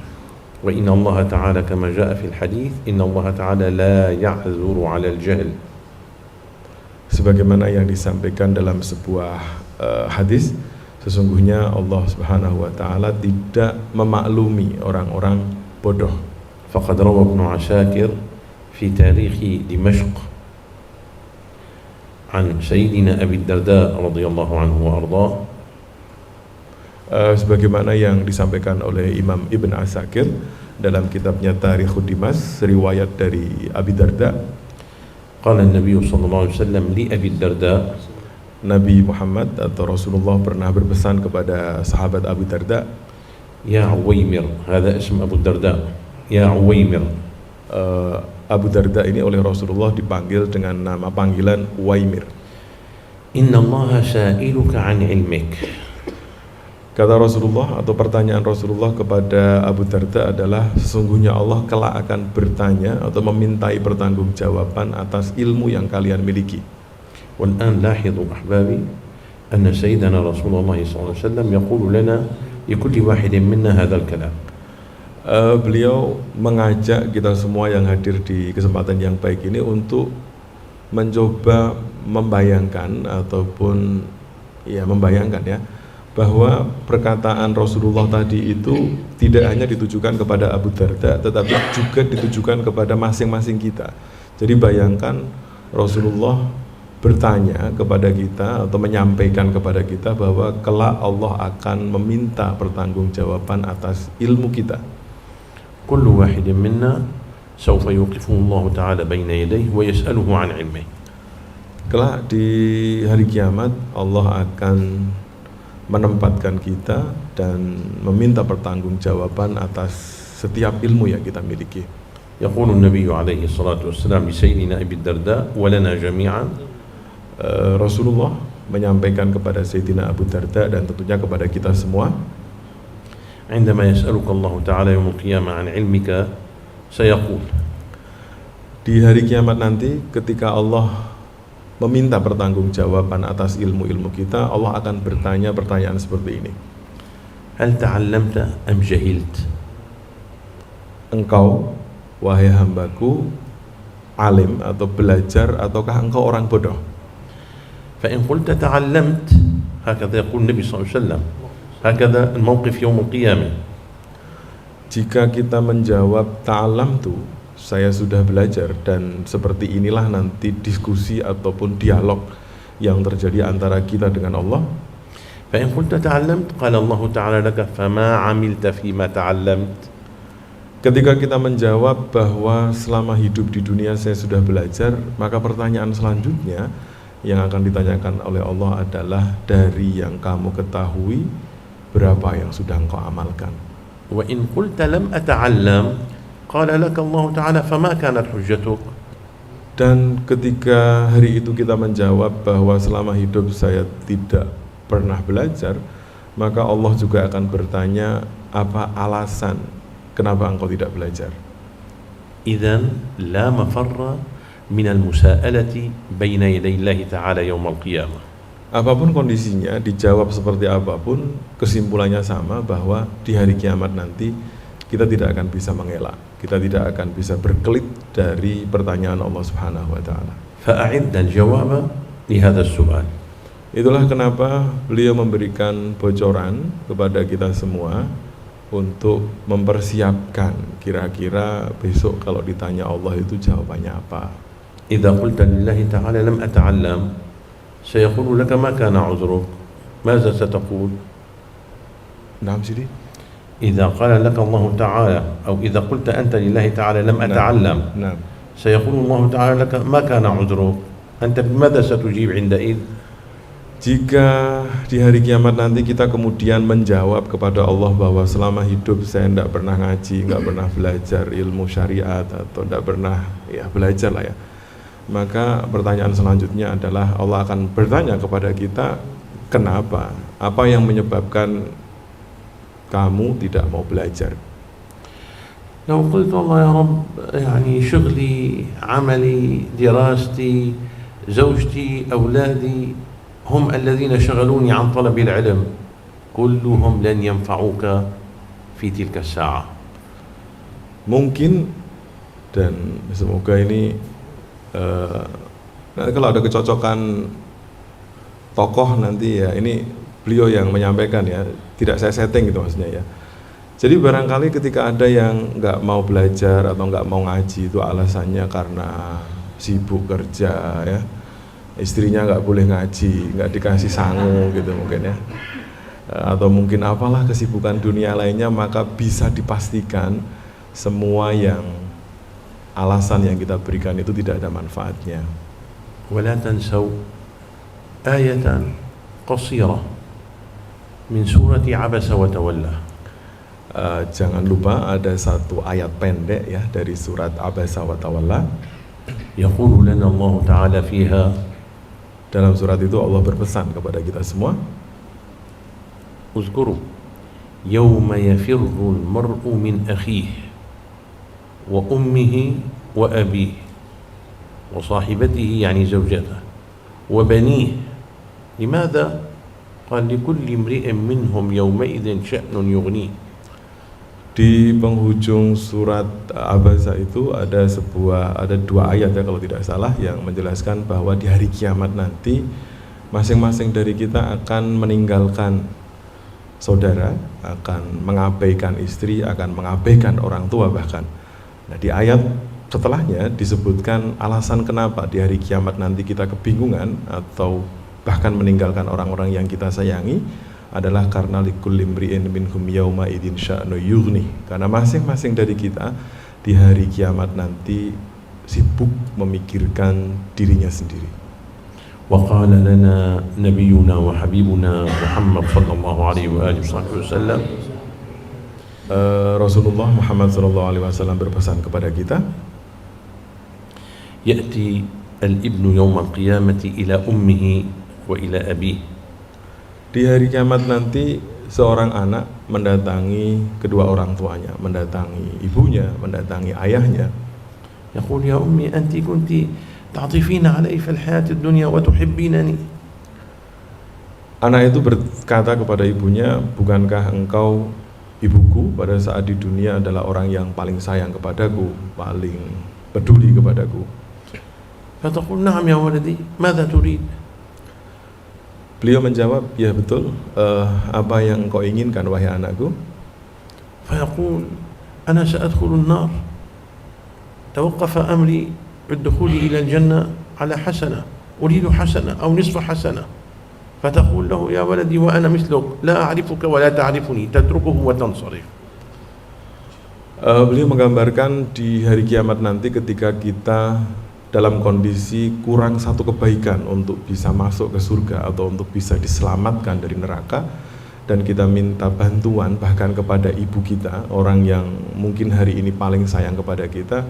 وإن الله تعالى كما جاء في الحديث إن الله تعالى لا يعذر على الجهل. Sebagaimana yang disampaikan dalam sebuah hadis, sesungguhnya Allah Subhanahu wa taala tidak memaklumi orang-orang bodoh. فقد روى ابن عساكر في تاريخ دمشق عن سيدنا أبي الدرداء رضي الله عنه وأرضاه. Sebagaimana yang disampaikan oleh Imam Ibn Asakir dalam kitabnya Tarikh Dimas, riwayat dari Abi Darda. قال النبي صلى الله عليه وسلم لأبي الدرداء. Nabi Muhammad atau Rasulullah pernah berpesan kepada sahabat Abu Darda, يا عويمر, هذا اسم أبو الدرداء, يا عويمر. Abu Darda ini oleh Rasulullah dipanggil dengan nama panggilan Uwaimir. إن الله سائلك عن علمك. Kata Rasulullah atau pertanyaan Rasulullah kepada Abu Darda adalah, sesungguhnya Allah kelak akan bertanya atau memintai pertanggungjawaban atas ilmu yang kalian miliki. والآن لاحظوا أحبابي أن سيدنا رسول الله صلى الله عليه وسلم يقول لنا لكل واحد منا هذا الكلام. Beliau mengajak kita semua yang hadir di kesempatan yang baik ini untuk mencoba membayangkan ataupun membayangkan bahwa perkataan Rasulullah tadi itu tidak hanya ditujukan kepada Abu Darda, tetapi juga ditujukan kepada masing-masing kita. Jadi bayangkan Rasulullah bertanya kepada kita atau menyampaikan kepada kita bahwa kelak Allah akan meminta pertanggungjawaban atas ilmu kita. كل واحد منا سوف يوقفه الله تعالى بين يديه ويسأله عن علمه. Kelak di hari kiamat Allah akan menempatkan kita dan meminta pertanggungjawaban atas setiap ilmu yang kita miliki. يقول النبي عليه الصلاة والسلام لسيدنا أبي الدرداء ولنا جميعا. Rasulullah menyampaikan kepada Sayyidina Abu Darda dan tentunya kepada kita semua, عندما يسألك الله تعالى يوم القيامة عن علمك سيقول. Di hari kiamat nanti ketika Allah meminta pertanggungjawaban atas ilmu-ilmu kita, Allah akan bertanya pertanyaan seperti ini. هل تعلمت أم جهلت؟ Engkau, wahai hambaku, alim atau belajar ataukah engkau orang bodoh? فإن قلت تعلمت هكذا يقول النبي صلى الله عليه وسلم هكذا الموقف يوم القيامة. Jika kita menjawab ta'allamtu, saya sudah belajar, dan seperti inilah nanti diskusi ataupun dialog yang terjadi antara kita dengan Allah. فإن قلت تعلمت قال الله تعالى لك فما عملت فيما تعلمت. Ketika kita menjawab bahwa selama hidup di dunia saya sudah belajar, maka pertanyaan selanjutnya yang akan ditanyakan oleh Allah adalah, dari yang kamu ketahui berapa yang sudah engkau amalkan. وإن قلت لم أتعلم قال لك الله تعالى فما كانت حجتك. Dan ketika hari itu kita menjawab bahwa selama hidup saya tidak pernah belajar, maka Allah juga akan bertanya, apa alasan kenapa engkau tidak belajar? إذن لا مفر من المساءلة بين يدي الله تعالى يوم القيامة. Apapun kondisinya, dijawab seperti apapun, kesimpulannya sama, bahwa di hari kiamat nanti kita tidak akan bisa mengelak, kita tidak akan bisa berkelit dari pertanyaan Allah Subhanahu wa taala. فأعد الجواب لهذا السؤال. Itulah kenapa beliau memberikan bocoran kepada kita semua untuk mempersiapkan kira-kira besok kalau ditanya Allah itu jawabannya apa. إذا قلت لله تعالى لم أتعلم سيقول لك ما كان عذرك، ماذا ستقول؟ Nah, sini. إذا قال لك الله تعالى أو إذا قلت أنت لله تعالى لم أتعلم Nah, سيقول الله تعالى لك ما كان عذرك، أنت بماذا ستجيب عندئذ؟ jika di hari kiamat nanti kita kemudian menjawab kepada Allah bahwa selama hidup saya tidak pernah ngaji, nggak pernah belajar ilmu syariat atau tidak pernah belajar lah ya, maka pertanyaan selanjutnya adalah Allah akan bertanya kepada kita, kenapa? Apa yang menyebabkan kamu tidak mau belajar? لو قلت والله يا رب يعني شغلي عملي دراستي زوجتي أولادي هم الذين شغلوني عن طلب العلم كلهم لن ينفعوك في تلك الساعة. Mungkin, dan semoga ini nanti kalau ada kecocokan tokoh nanti ya, ini beliau yang menyampaikan ya, tidak saya setting gitu maksudnya ya. Jadi barangkali ketika ada yang nggak mau belajar atau nggak mau ngaji itu alasannya karena sibuk kerja ya, istrinya nggak boleh ngaji, nggak dikasih sangu gitu mungkin ya, atau mungkin apalah kesibukan dunia lainnya, maka bisa dipastikan semua yang alasan yang kita berikan itu tidak ada manfaatnya. ولا تنسوا آية قصيرة من سورة عبس وتولى. Jangan lupa ada satu ayat pendek ya dari surat Abasa wa Tawalla. يقول لنا الله تعالى فيها. Dalam surat itu Allah berpesan kepada kita semua, اذكروا يوم يفر المرء من أخيه وأمه وأبيه وصاحبته يعني زوجته وبنيه. لماذا؟ قال لكل امرئ منهم يومئذ شأن يغنيه. Di penghujung surat Abasa itu ada dua ayat ya kalau tidak salah yang menjelaskan bahwa di hari kiamat nanti masing-masing dari kita akan meninggalkan saudara, akan mengabaikan istri, akan mengabaikan orang tua bahkan. Nah, di ayat setelahnya disebutkan alasan kenapa di hari kiamat nanti kita kebingungan atau bahkan meninggalkan orang-orang yang kita sayangi adalah karena likulli imri'in minhum yauma idzin sya'nu yughni, karena masing-masing dari kita di hari kiamat nanti sibuk memikirkan dirinya sendiri. وقال لنا نبينا وحبيبنا محمد صلى الله عليه وآله وسلم. Rasulullah Muhammad sallallahu alaihi wasallam berpesan kepada kita, يأتي الابن يوم القيامة إلى أمه وإلى أبيه. Di hari kiamat nanti seorang anak mendatangi kedua orang tuanya, mendatangi ibunya, mendatangi ayahnya. يقول يا أمي أنت كنت تعطفين علي في الحياة الدنيا وتحبينني. Anak itu berkata kepada ibunya, bukankah engkau ibuku pada saat di dunia adalah orang yang paling sayang kepadaku, paling peduli kepadaku. فتقول نعم يا ولدي ماذا تريد. Beliau menjawab, ya betul, apa yang kau inginkan wahai anakku? فيقول أنا سأدخل النار توقف أمري بالدخول إلى الجنة على حسنة أريد حسنة أو نصف حسنة. فتقول له يا ولدي وأنا مثلك لا أعرفك ولا تعرفني تتركه وتنصرف. Beliau menggambarkan di hari kiamat nanti ketika kita dalam kondisi kurang satu kebaikan untuk bisa masuk ke surga atau untuk bisa diselamatkan dari neraka, dan kita minta bantuan bahkan kepada ibu kita, orang yang mungkin hari ini paling sayang kepada kita,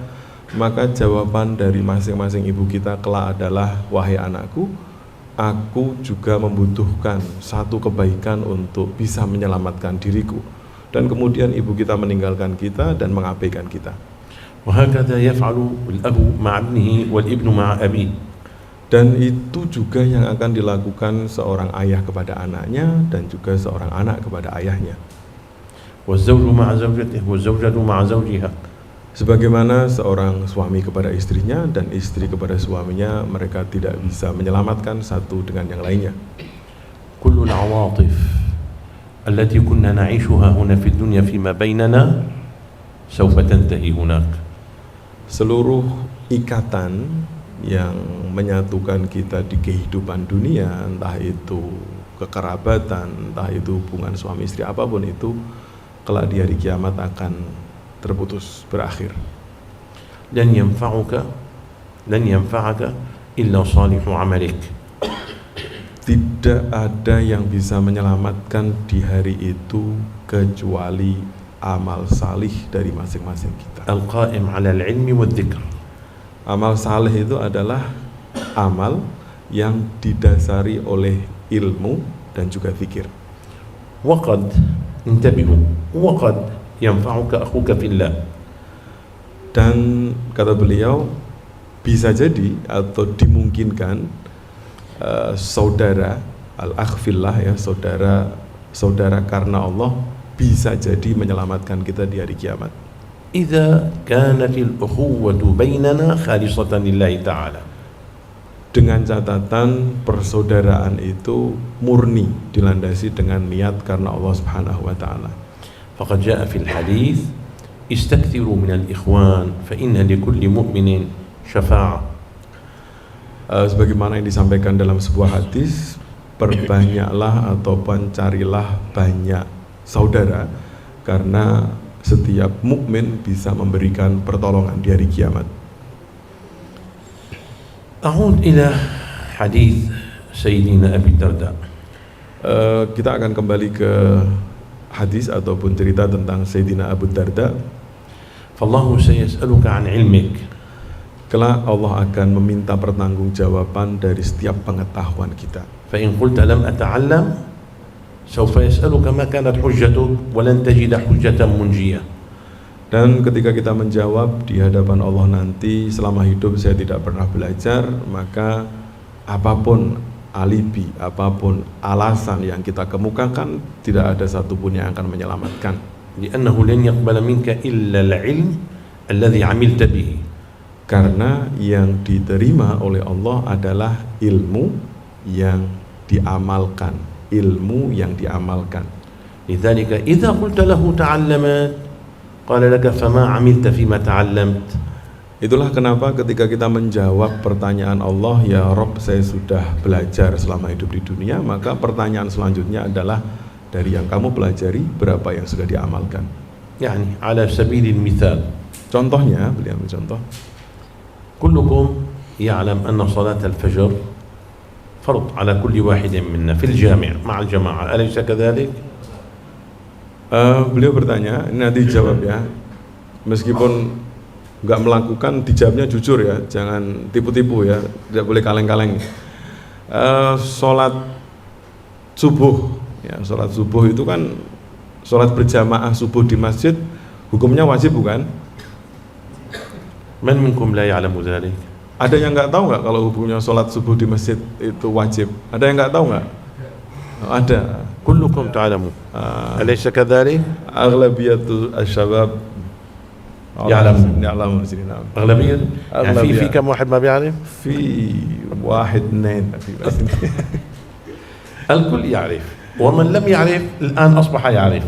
maka jawaban dari masing-masing ibu kita kelak adalah, wahai anakku, aku juga membutuhkan satu kebaikan untuk bisa menyelamatkan diriku. Dan kemudian ibu kita meninggalkan kita dan mengabaikan kita. وهكذا يفعل الأب مع ابنه والابن مع أبيه. Dan itu juga yang akan dilakukan seorang ayah kepada anaknya dan juga seorang anak kepada ayahnya. والزوج مع زوجته والزوجة مع زوجها. Sebagaimana seorang suami kepada istrinya dan istri kepada suaminya, mereka tidak bisa menyelamatkan satu dengan yang lainnya. كل العواطف التي كنا نعيشها هنا في الدنيا فيما بيننا سوف تنتهي هناك. Seluruh ikatan yang menyatukan kita di kehidupan dunia, entah itu kekerabatan, entah itu hubungan suami istri, apapun itu, kelak di hari kiamat akan terputus, berakhir. لن ينفعك إلا صالح عملك. Tidak ada yang bisa menyelamatkan di hari itu kecuali amal salih dari masing-masing kita. القائم على العلم والذكر. Amal salih itu adalah amal yang didasari oleh ilmu dan juga zikir. وقد انتبهوا وقد ينفعك أخوك في الله. Dan kata beliau, bisa jadi atau dimungkinkan saudara al-akh fillah, ya, saudara karena Allah, bisa jadi menyelamatkan kita di hari kiamat. إذا كانت الأخوة بيننا خالصة لله تعالى. Dengan catatan persaudaraan itu murni, dilandasi dengan niat karena Allah Subhanahu wa taala. فقد جاء في الحديث استكثروا من الإخوان فإن لكل مؤمن شفاعة. Sebagaimana yang disampaikan dalam sebuah hadis, perbanyaklah ataupun carilah banyak saudara karena setiap mukmin bisa memberikan pertolongan di hari kiamat. أعود إلى حديث سيدنا أبي الدرداء. Kita akan kembali ke hadis ataupun cerita tentang Sayyidina Abu Darda. فالله سيسألك عن علمك. Kelak Allah akan meminta pertanggungjawaban dari setiap pengetahuan kita. فإن قلت لم أتعلم سوف يسألك ما كانت حجتك ولن تجد حجة منجية. Dan ketika kita menjawab di hadapan Allah nanti, selama hidup saya tidak pernah belajar, maka apapun alibi, apapun alasan yang kita kemukakan, tidak ada satupun yang akan menyelamatkan. لأنه لن يقبل منك إلا العلم الذي عملت به. Karena yang diterima oleh Allah adalah ilmu yang diamalkan, ilmu yang diamalkan. لذلك إذا قلت له تعلمت قال لك فما عملت فيما تعلمت. Itulah kenapa ketika kita menjawab pertanyaan Allah, ya Rob, saya sudah belajar selama hidup di dunia, maka pertanyaan selanjutnya adalah, dari yang kamu pelajari, berapa yang sudah diamalkan? يعني على سبيل المثال. Contohnya, beliau mencontoh, كلكم يعلم أن صلاة الفجر فرض على كل واحد منا في الجامع مع الجماعة، أليس كذلك؟ Beliau bertanya, ini nanti dijawab ya, meskipun nggak melakukan, dijawabnya jujur ya, jangan tipu-tipu ya, tidak boleh kaleng-kaleng. Sholat subuh, ya, sholat subuh itu kan sholat berjamaah subuh di masjid, hukumnya wajib bukan? من منكم لا يعلم ذلك؟ Ada yang nggak tahu nggak kalau hukumnya sholat subuh di masjid itu wajib? Ada yang nggak tahu nggak? Ada. كلكم تعلمون أليس كذلك؟ أغلبية الشباب يعلمون. أغلبية؟ يعني في كم واحد ما بيعرف؟ في واحد اثنين الكل يعرف ومن لم يعرف الآن أصبح يعرف.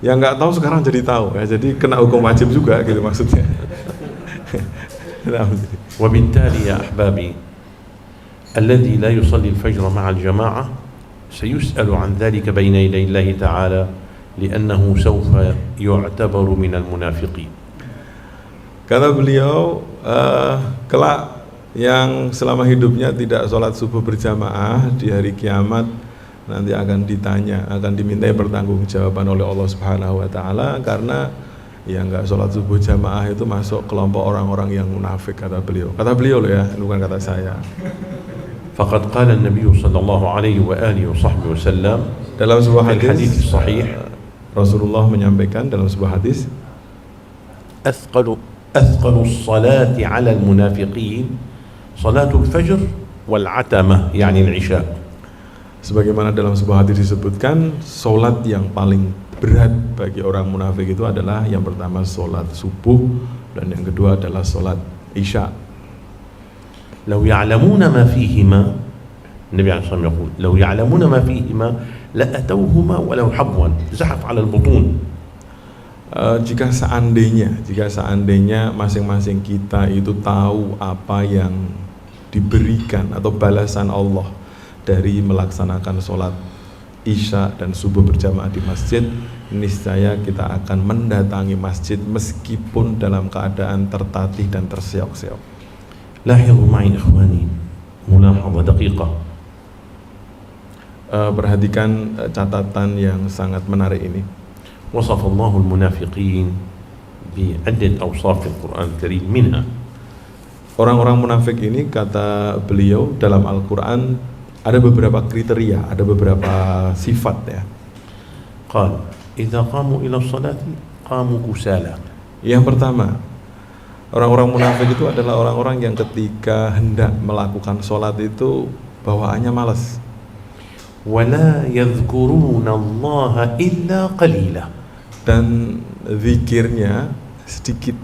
Yang nggak tahu sekarang jadi tahu ya, jadi kena hukum wajib juga gitu maksudnya. وبالتالي يا أحبابي الذي لا يصلي الفجر مع الجماعة سيسأل عن ذلك بين يدي الله تعالى لأنه سوف يعتبر من المنافقين. Kata beliau, kelak yang selama hidupnya tidak sholat subuh berjamaah di hari kiamat nanti akan ditanya, akan dimintai pertanggungjawaban oleh Allah Subhanahu wa taala, karena yang nggak sholat subuh jamaah itu masuk kelompok orang-orang yang munafik, kata beliau. Kata beliau loh ya, bukan kata saya. فقد قال النبي صلى الله عليه وآله وصحبه وسلم dalam sebuah hadis sahih, Rasulullah menyampaikan dalam sebuah hadis, أثقل الصلاة على المنافقين صلاة الفجر والعتمة يعني العشاء. Sebagaimana dalam sebuah hadis disebutkan, solat yang paling berat bagi orang munafik itu adalah yang pertama solat subuh dan yang kedua adalah solat isya. لو يعلمون ما فيهما النبي عليه الصلاة والسلام يقول لو يعلمون ما فيهما لأتوهما ولو حبوا زحف على البطون. Jika seandainya masing-masing kita itu tahu apa yang diberikan atau balasan Allah dari melaksanakan sholat isya dan subuh berjamaah di masjid, niscaya kita akan mendatangi masjid meskipun dalam keadaan tertatih dan terseok-seok. لاحظوا معي إخواني ملاحظة دقيقة. Perhatikan catatan yang sangat menarik ini. وصف الله المنافقين بعدة أوصاف في القرآن الكريم منها Orang-orang munafik ini, kata beliau, dalam Al-Quran ada beberapa kriteria, ada beberapa sifat ya. قال إذا قاموا إلى الصلاة قاموا كسالى. Yang pertama, orang-orang munafik itu adalah orang-orang yang ketika hendak melakukan sholat itu bawaannya malas. ولا يذكرون الله إلا قليلا. Dan zikirnya sedikit.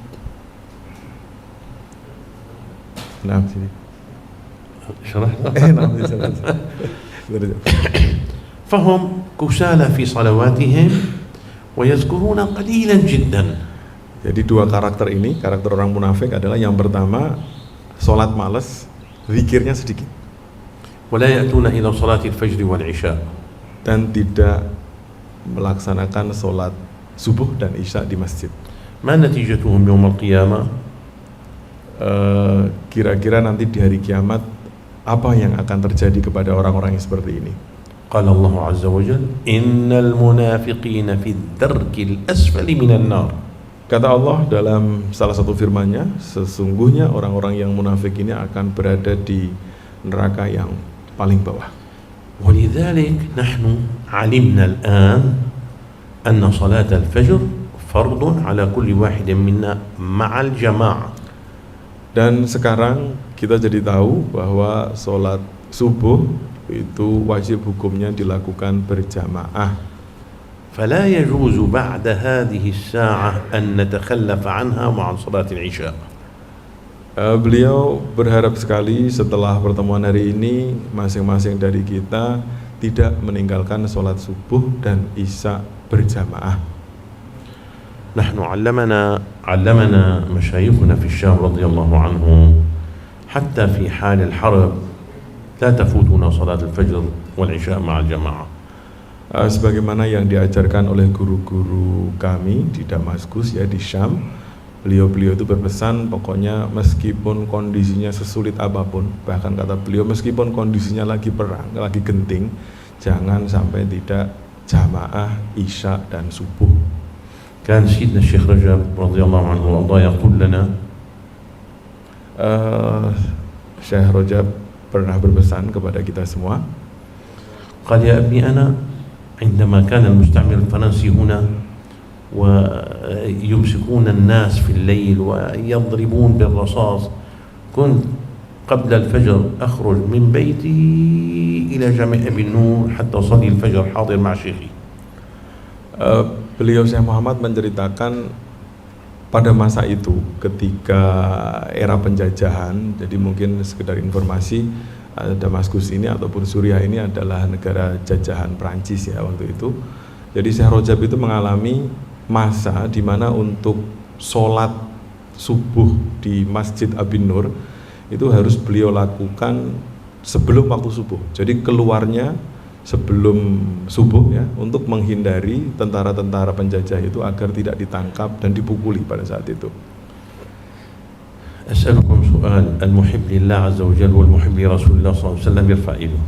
Nah, sini. فهم كسالى في صلواتهم ويذكرون قليلا جدا. Jadi dua karakter ini, karakter orang munafik adalah yang pertama sholat malas, zikirnya sedikit. ولا يأتون إلى صلاة الفجر والعشاء. Dan tidak melaksanakan sholat subuh dan isya di masjid. ما نتيجتهم يوم القيامة؟ Kira-kira nanti di hari kiamat apa yang akan terjadi kepada orang-orang yang seperti ini? قال الله عز وجل إن المنافقين في الدرك الأسفل من النار. Kata Allah dalam salah satu firman-Nya, sesungguhnya orang-orang yang munafik ini akan berada di neraka yang paling bawah. ولذلك نحن علمنا الآن أن صلاة الفجر فرض على كل واحد منا مع الجماعة. Dan sekarang kita jadi tahu bahwa sholat subuh itu wajib hukumnya dilakukan berjamaah. فلا يجوز بعد هذه الساعة أن نتخلف عنها مع صلاة العشاء. Beliau berharap sekali setelah pertemuan hari ini masing-masing dari kita tidak meninggalkan sholat subuh dan isya berjamaah. نحن علمنا مشايخنا في الشام رضي الله عنهم حتى في حال الحرب لا تفوتنا صلاة الفجر والعشاء مع الجماعة. Sebagaimana yang diajarkan oleh guru-guru kami di Damaskus ya, di Syam, beliau itu berpesan pokoknya meskipun kondisinya sesulit apapun, bahkan kata beliau meskipun kondisinya lagi perang, lagi genting, jangan sampai tidak jamaah isya dan subuh. كان سيدنا الشيخ رجب رضي الله عنه وارضاه يقول لنا Syekh Rajab pernah berpesan kepada kita semua. قال يا ابني أنا عندما كان المستعمر الفرنسي هنا ويمسكون الناس في الليل ويضربون بالرصاص كنت قبل الفجر أخرج من بيتي إلى جامع أبي النور حتى أصلي الفجر حاضر مع شيخي. Beliau Syekh Muhammad menceritakan pada masa itu ketika era penjajahan, jadi mungkin sekedar informasi, Damaskus ini ataupun Suriah ini adalah negara jajahan Prancis ya waktu itu. Jadi Syekh Rajab itu mengalami masa di mana untuk sholat subuh di Masjid Abi Nur itu harus beliau lakukan sebelum waktu subuh. Jadi keluarnya sebelum subuh ya, untuk menghindari tentara-tentara penjajah itu agar tidak ditangkap dan dipukuli pada saat itu. أسألكم سؤال المحب لله عز وجل والمحب لرسول الله صلى الله عليه وسلم يرفع يده.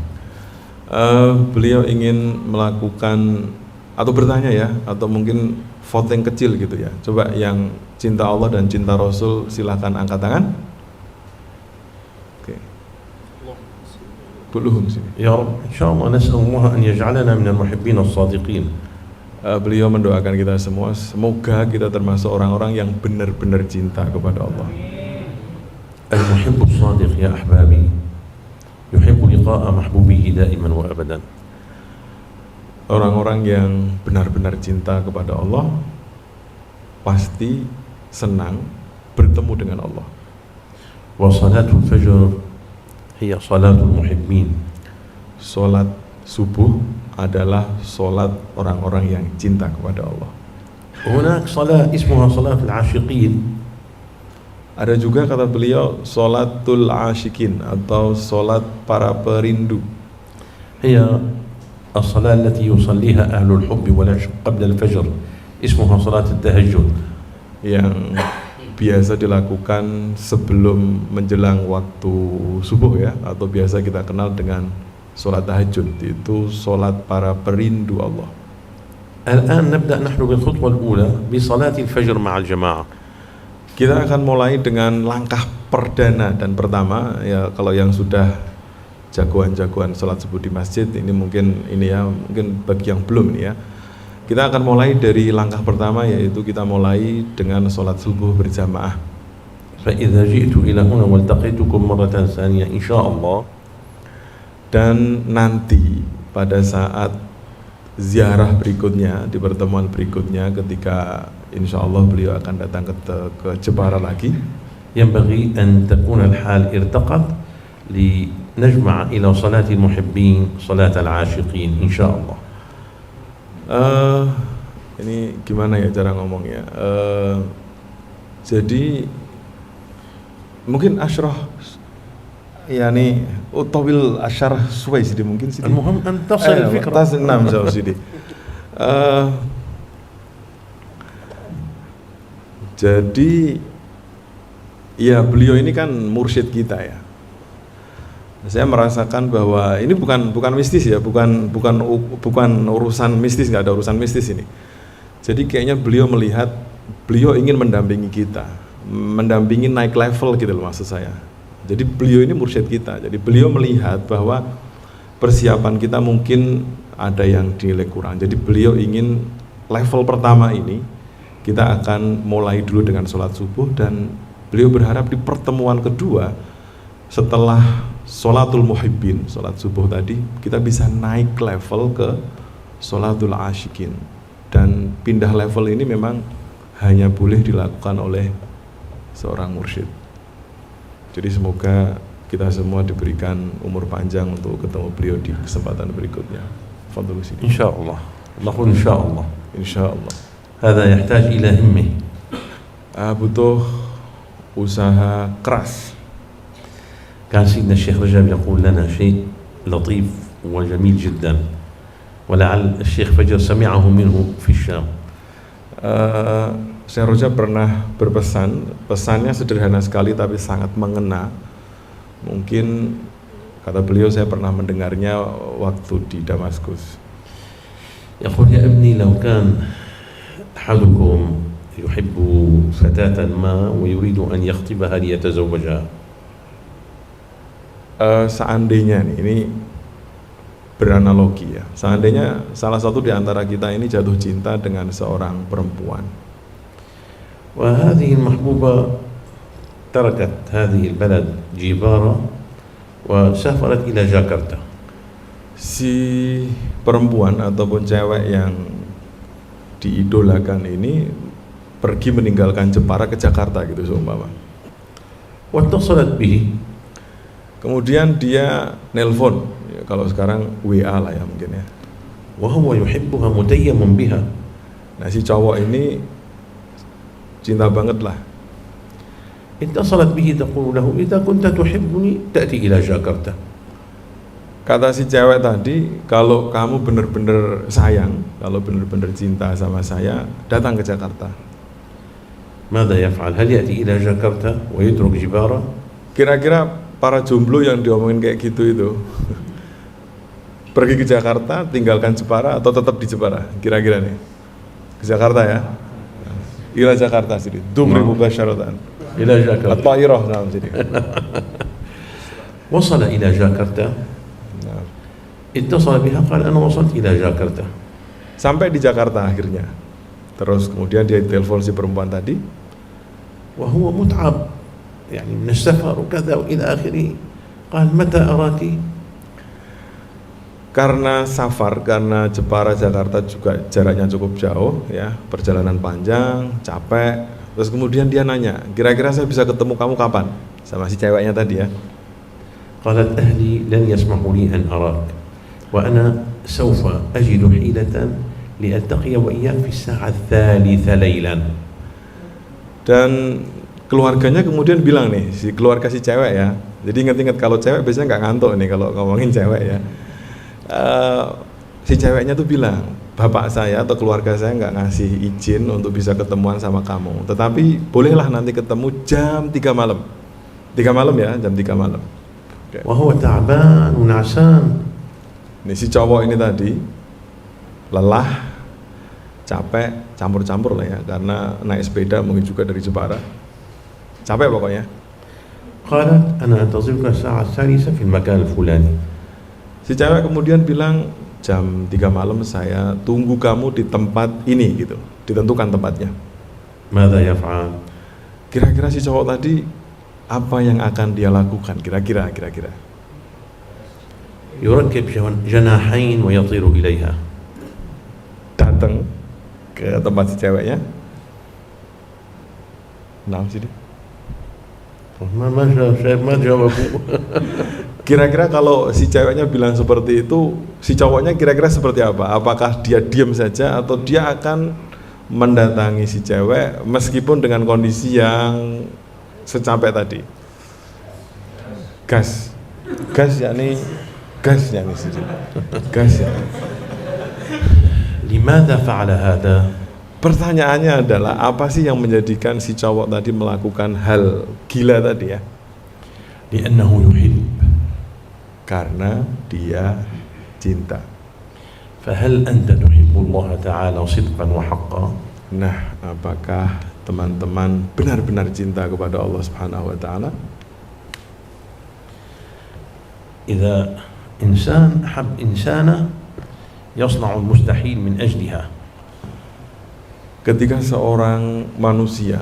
Beliau ingin melakukan atau bertanya ya, atau mungkin voting kecil gitu ya. Coba yang cinta Allah dan cinta Rasul silahkan angkat tangan. Oke. Belum sini. يا رب إن شاء الله نسأل الله أن يجعلنا من المحبين الصادقين. Beliau mendoakan kita semua, semoga kita termasuk orang-orang yang benar-benar cinta kepada Allah. المحب الصادق يا أحبابي يحب لقاء محبوبه دائما وأبدا. Orang-orang yang benar-benar cinta kepada Allah pasti senang bertemu dengan Allah. وصلاة الفجر هي صلاة المحبين. Salat subuh adalah salat orang-orang yang cinta kepada Allah. هناك صلاة اسمها صلاة العاشقين. Ada juga kata beliau salatul asyikin atau salat para perindu. هي الصلاة التي يصليها أهل الحب والعشق قبل الفجر اسمها صلاة التهجد. Yang biasa dilakukan sebelum menjelang waktu subuh ya, atau biasa kita kenal dengan salat tahajud. Itu salat para perindu Allah. الآن نبدأ نحن بالخطوة الأولى بصلاة الفجر مع الجماعة. Kita akan mulai dengan langkah perdana dan pertama ya, kalau yang sudah jagoan-jagoan sholat subuh di masjid ini mungkin bagi yang belum ini ya, kita akan mulai dari langkah pertama, yaitu kita mulai dengan sholat subuh berjamaah. فإذا جئت إلى هنا والتقيتكم مرة ثانية إن شاء الله. Dan nanti pada saat ziarah berikutnya, di pertemuan berikutnya, ketika insya Allah beliau akan datang ke Jepara lagi, ينبغي أن تكون الحال ارتقت لنجمع إلى صلاة المحبين صلاة العاشقين إن شاء الله. Ini gimana ya cara ngomongnya? Jadi mungkin asyrah, yani utawil asyarah suwai sih mungkin sih. المهم أن تصل الفكرة. Enam jauh sih. Jadi ya beliau ini kan mursyid kita ya. Saya merasakan bahwa ini bukan mistis ya, bukan urusan mistis, nggak ada urusan mistis ini. Jadi kayaknya beliau melihat, beliau ingin mendampingi kita, mendampingi naik level gitu loh maksud saya. Jadi beliau ini mursyid kita. Jadi beliau melihat bahwa persiapan kita mungkin ada yang dinilai kurang. Jadi beliau ingin level pertama ini kita akan mulai dulu dengan sholat subuh, dan beliau berharap di pertemuan kedua setelah sholatul muhibbin, sholat subuh tadi, kita bisa naik level ke sholatul asyikin. Dan pindah level ini memang hanya boleh dilakukan oleh seorang mursyid. Jadi semoga kita semua diberikan umur panjang untuk ketemu beliau di kesempatan berikutnya. Fadhlu sini. Insyaallah. Naqul insyaallah. Insyaallah. Hada yahtaj ila himmah. Butuh usaha keras. كان سيدنا الشيخ رجب يقول لنا شيء لطيف وجميل جدا ولعل الشيخ فجر سمعه منه في الشام. Syekh Rajab pernah berpesan, pesannya sederhana sekali tapi sangat mengena. Mungkin kata beliau saya pernah mendengarnya waktu di Damaskus. يقول يا ابني لو كان أحدكم يحب فتاة ما ويريد أن يخطبها ليتزوجها. Seandainya ini beranalogi ya, seandainya salah satu di antara kita ini jatuh cinta dengan seorang perempuan. وهذه المحبوبة تركت هذه البلد جيبارا وسافرت إلى جاكرتا. Si perempuan ataupun cewek yang diidolakan ini pergi meninggalkan Jepara ke Jakarta gitu seumpama. واتصلت به. Kemudian dia nelpon, ya, kalau sekarang WA lah ya mungkin ya. وهو يحبها متيم بها. Nah si cowok ini cinta banget lah. اتصلت به تقول له إذا كنت تحبني تأتي إلى جاكرتا. Kata si cewek tadi, kalau kamu benar-benar sayang, kalau benar-benar cinta sama saya, datang ke Jakarta. ماذا يفعل؟ هل يأتي إلى جاكرتا ويترك جبارا؟ Kira-kira para jomblo yang diomongin kayak gitu itu pergi ke Jakarta, tinggalkan Jepara atau tetap di Jepara? Kira-kira nih ke Jakarta ya? Ila Jakarta sini. Dumri mubasyaratan. Ila Jakarta. At-Tairah nam sini. وصل إلى جاكرتا. اتصل بها قال أنا وصلت إلى جاكرتا. Sampai di Jakarta akhirnya. Terus kemudian dia telepon si perempuan tadi. وهو متعب يعني من السفر وكذا وإلى آخره. قال متى أراك؟ Karena safar, karena Jepara Jakarta juga jaraknya cukup jauh ya, perjalanan panjang, capek. Terus kemudian dia nanya, kira-kira saya bisa ketemu kamu kapan? Sama si ceweknya tadi ya. قالت أهلي لن يسمحوا لي أن أراك وأنا سوف أجد حيلة لألتقي وإياك في الساعة الثالثة ليلا. Dan keluarganya kemudian bilang nih, si keluarga si cewek ya. Jadi ingat-ingat kalau cewek biasanya nggak ngantuk nih kalau ngomongin cewek ya. Si ceweknya tuh bilang, bapak saya atau keluarga saya nggak ngasih izin untuk bisa ketemuan sama kamu, tetapi bolehlah nanti ketemu jam 3 malam. 3 malam ya, jam 3 malam. وهو تعبان ونعسان. Nih si cowok ini tadi lelah, capek, campur-campur lah ya, karena naik sepeda mungkin juga dari Jepara. Capek pokoknya. قالت أنا أنتظرك الساعة الثالثة في المكان الفلاني. Si cewek kemudian bilang, jam 3 malam saya tunggu kamu di tempat ini gitu, ditentukan tempatnya. ماذا يفعل؟ Kira-kira si cowok tadi apa yang akan dia lakukan? Kira-kira يركب جناحين ويطير إليها. datang ke tempat si ceweknya. Nah, sini. ما جاوبوا. Kira-kira kalau si ceweknya bilang seperti itu, si cowoknya kira-kira seperti apa? Apakah dia diam saja atau dia akan mendatangi si cewek meskipun dengan kondisi yang secapek tadi? Gas yakni gas ya. لماذا فعل هذا؟ Pertanyaannya adalah apa sih yang menjadikan si cowok tadi melakukan hal gila tadi ya? لأنه يحب. Karena dia cinta. فهل أنت تحب الله تعالى صدقا وحقا؟ Nah, apakah teman-teman benar-benar cinta kepada Allah Subhanahu wa taala? إذا إنسان أحب إنسانة يصنع المستحيل من أجلها. Ketika seorang manusia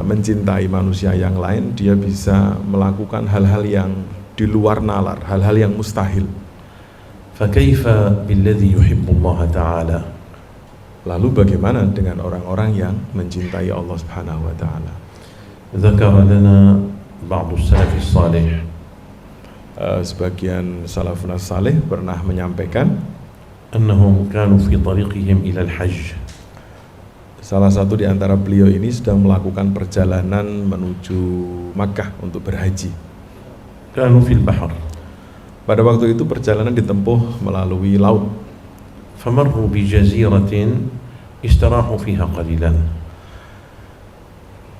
mencintai manusia yang lain, dia bisa melakukan hal-hal yang di luar nalar, hal-hal yang mustahil. فكيف بالذي يحب الله تعالى؟ Lalu bagaimana dengan orang-orang yang mencintai Allah Subhanahu wa taala? ذكر لنا بعض السلف الصالح. Sebagian salafun salih pernah menyampaikan أنهم كانوا في طريقهم إلى الحج. Salah satu di antara beliau ini sedang melakukan perjalanan menuju Makkah untuk berhaji. كانوا في البحر. Pada waktu itu perjalanan ditempuh melalui laut. فمروا بجزيرة استراحوا فيها قليلا.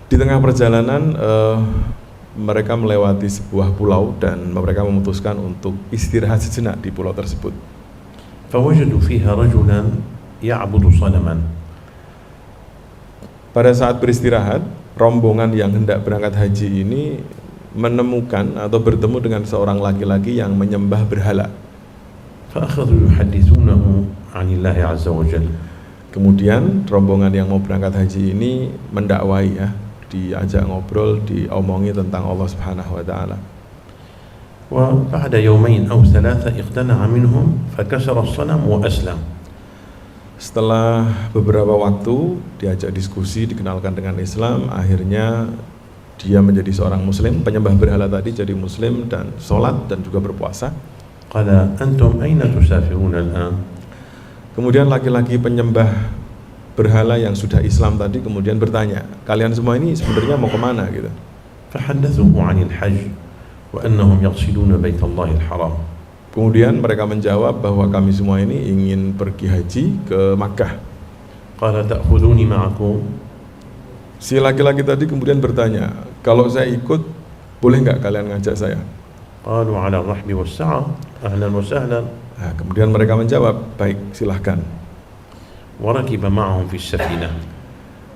Di tengah perjalanan mereka melewati sebuah pulau dan mereka memutuskan untuk istirahat sejenak di pulau tersebut. فوجدوا فيها رجلا يعبد صنما. Pada saat beristirahat, rombongan yang hendak berangkat haji ini menemukan atau bertemu dengan seorang laki-laki yang menyembah berhala. فأخذوا يحدثونه عن الله عز وجل. Kemudian rombongan yang mau berangkat haji ini mendakwai ya, diajak ngobrol, diomongi tentang Allah Subhanahu wa taala. وبعد يومين أو ثلاثة اقتنع منهم فكسر الصنم وأسلم. Setelah beberapa waktu diajak diskusi, dikenalkan dengan Islam, akhirnya dia menjadi seorang muslim, penyembah berhala tadi jadi muslim dan sholat dan juga berpuasa. قال أنتم أين تسافرون الآن؟ Kemudian laki-laki penyembah berhala yang sudah Islam tadi kemudian bertanya, kalian semua ini sebenarnya mau kemana gitu? فحدثوه عن الحج وأنهم يقصدون بيت الله الحرام. Kemudian mereka menjawab bahwa kami semua ini ingin pergi haji ke Makkah. قال تأخذوني معكم؟ Si laki-laki tadi kemudian bertanya, kalau saya ikut boleh nggak kalian ngajak saya? قالوا على الرحب والسعة أهلا وسهلا. Nah, kemudian mereka menjawab, baik silahkan. وركب معهم في السفينة.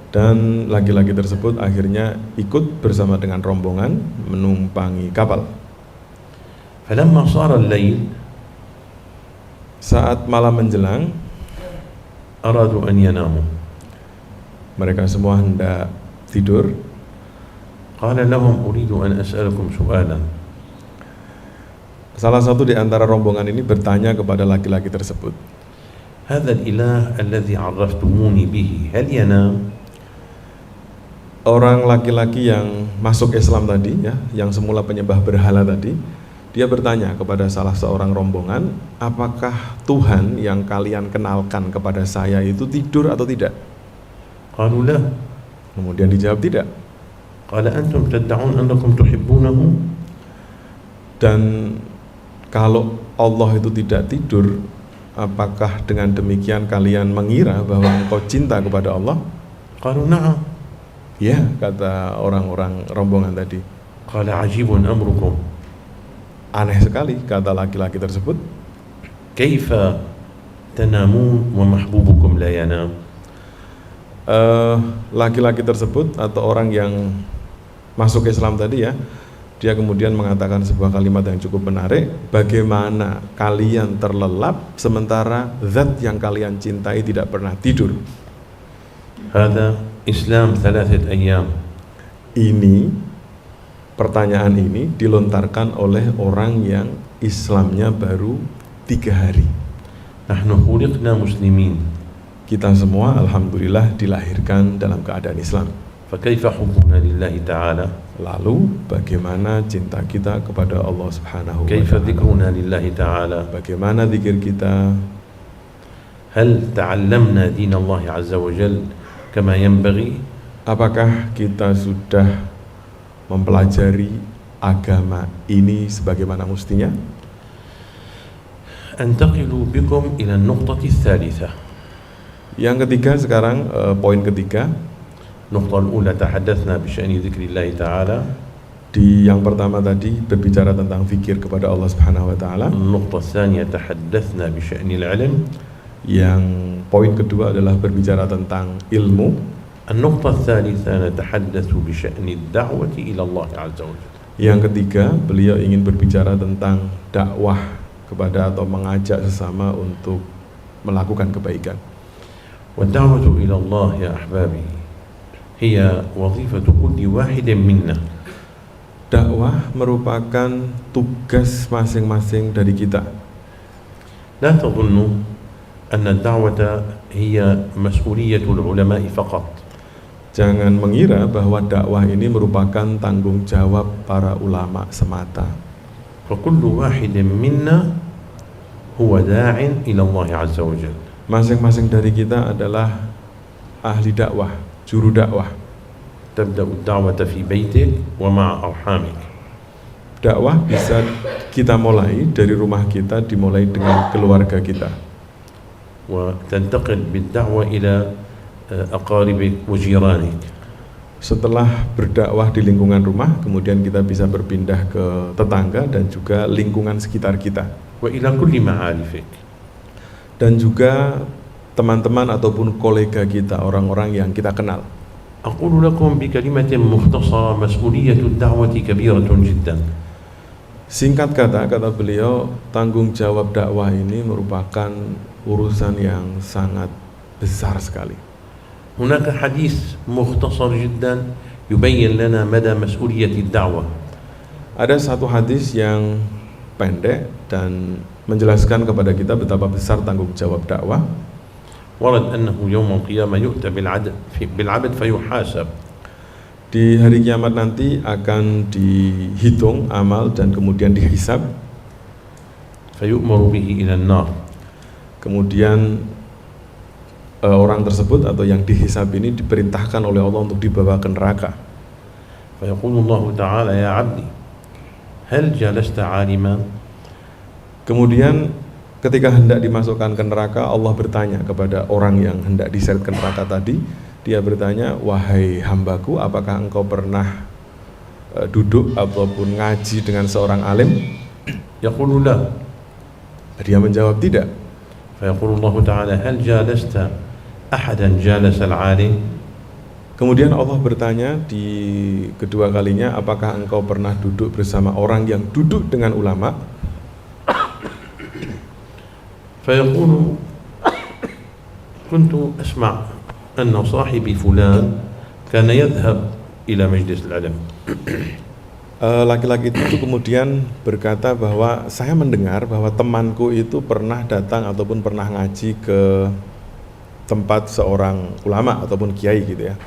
Dan laki-laki tersebut akhirnya ikut bersama dengan rombongan menumpangi kapal. فلما صار الليل Saat malam menjelang, أرادوا أن يناموا. mereka semua hendak tidur. قال لهم أريد أن أسألكم سؤالا. Salah satu di antara rombongan ini bertanya kepada laki-laki tersebut, هذا الإله الذي عرفتموني به هل ينام؟ orang laki-laki yang masuk Islam tadi ya, yang semula penyembah berhala tadi, dia bertanya kepada salah seorang rombongan, apakah Tuhan yang kalian kenalkan kepada saya itu tidur atau tidak? قالوا لا. Kemudian dijawab tidak. قال أنتم تدعون أنكم تحبونه. Dan kalau Allah itu tidak tidur, apakah dengan demikian kalian mengira bahwa engkau cinta kepada Allah? قالوا نعم. Ya, kata orang-orang rombongan tadi. قال عجيب أمركم. Aneh sekali, kata laki-laki tersebut. كيف تنامون ومحبوبكم لا ينام؟ Laki-laki tersebut atau orang yang masuk Islam tadi ya, dia kemudian mengatakan sebuah kalimat yang cukup menarik. Bagaimana kalian terlelap sementara zat yang kalian cintai tidak pernah tidur? هذا إسلام 3 أيام. Ini, pertanyaan ini dilontarkan oleh orang yang Islamnya baru 3 hari. نحن خلقنا مسلمين. Kita semua alhamdulillah dilahirkan dalam keadaan Islam. فكيف حبنا لله تعالى؟ Lalu bagaimana cinta kita kepada Allah Subhanahu wa كيف ta'ala? ذكرنا لله تعالى؟ Bagaimana zikir kita? هل تعلمنا دين الله عز وجل كما ينبغي؟ Apakah kita sudah mempelajari agama ini sebagaimana mestinya? أنتقل بكم إلى النقطة الثالثة. Yang ketiga sekarang, poin ketiga. النقطة الأولى تحدثنا بشأن ذكر الله تعالى. Di yang pertama tadi berbicara tentang zikir kepada Allah Subhanahu wa taala. النقطة الثانية تحدثنا بشأن العلم. Yang poin kedua adalah berbicara tentang ilmu. النقطة الثالثة نتحدث بشأن الدعوة إلى الله عز وجل. Yang ketiga, beliau ingin berbicara tentang dakwah kepada atau mengajak sesama untuk melakukan kebaikan. والدعوة إلى الله يا أحبابي هي وظيفة كل واحد منا. Dakwah merupakan tugas masing-masing dari kita. لا تظنوا أن الدعوة هي مسؤولية العلماء فقط. Jangan mengira bahwa dakwah ini merupakan tanggung jawab para ulama semata. فكل واحد منا هو داع إلى الله عز وجل. Masing-masing dari kita adalah ahli dakwah, juru dakwah. تبدأ الدعوة في بيتك ومع أرحامك. Dakwah bisa kita mulai dari rumah kita, dimulai dengan keluarga kita. وتنتقل بالدعوة إلى أقاربك وجيرانك. Setelah berdakwah di lingkungan rumah, kemudian kita bisa berpindah ke tetangga dan juga lingkungan sekitar kita. وإلى كل معارفك. Dan juga teman-teman ataupun kolega kita, orang-orang yang kita kenal. أقول لكم بكلمة مختصرة مسؤولية الدعوة كبيرة جدا. Singkat kata beliau, tanggung jawab dakwah ini merupakan urusan yang sangat besar sekali. هناك حديث مختصر جدا يبين لنا مدى مسؤولية الدعوة. Ada satu hadis yang pendek dan menjelaskan kepada kita betapa besar tanggung jawab dakwah. ورد أنه يوم القيامة يؤتى بالعبد فيحاسب. Di hari kiamat nanti akan dihitung amal dan kemudian dihisab. فيؤمر به إلى النار. Kemudian orang tersebut atau yang dihisab ini diperintahkan oleh Allah untuk dibawa ke neraka. فيقول الله تعالى يا عبدي هل جلست عالما؟ Kemudian ketika hendak dimasukkan ke neraka, Allah bertanya kepada orang yang hendak diseret ke neraka tadi. Dia bertanya, wahai hambaku, apakah engkau pernah duduk ataupun ngaji dengan seorang alim? يقول لا. Dia menjawab tidak. فيقول الله تعالى هل جالست أحدا جالس العالم؟ Kemudian Allah bertanya di kedua kalinya, apakah engkau pernah duduk bersama orang yang duduk dengan ulama? فيقول كنت أسمع أن صاحبي فلان كان يذهب إلى مجلس العلم. Laki-laki itu kemudian berkata bahwa saya mendengar bahwa temanku itu pernah datang ataupun pernah ngaji ke tempat seorang ulama ataupun kiai gitu ya.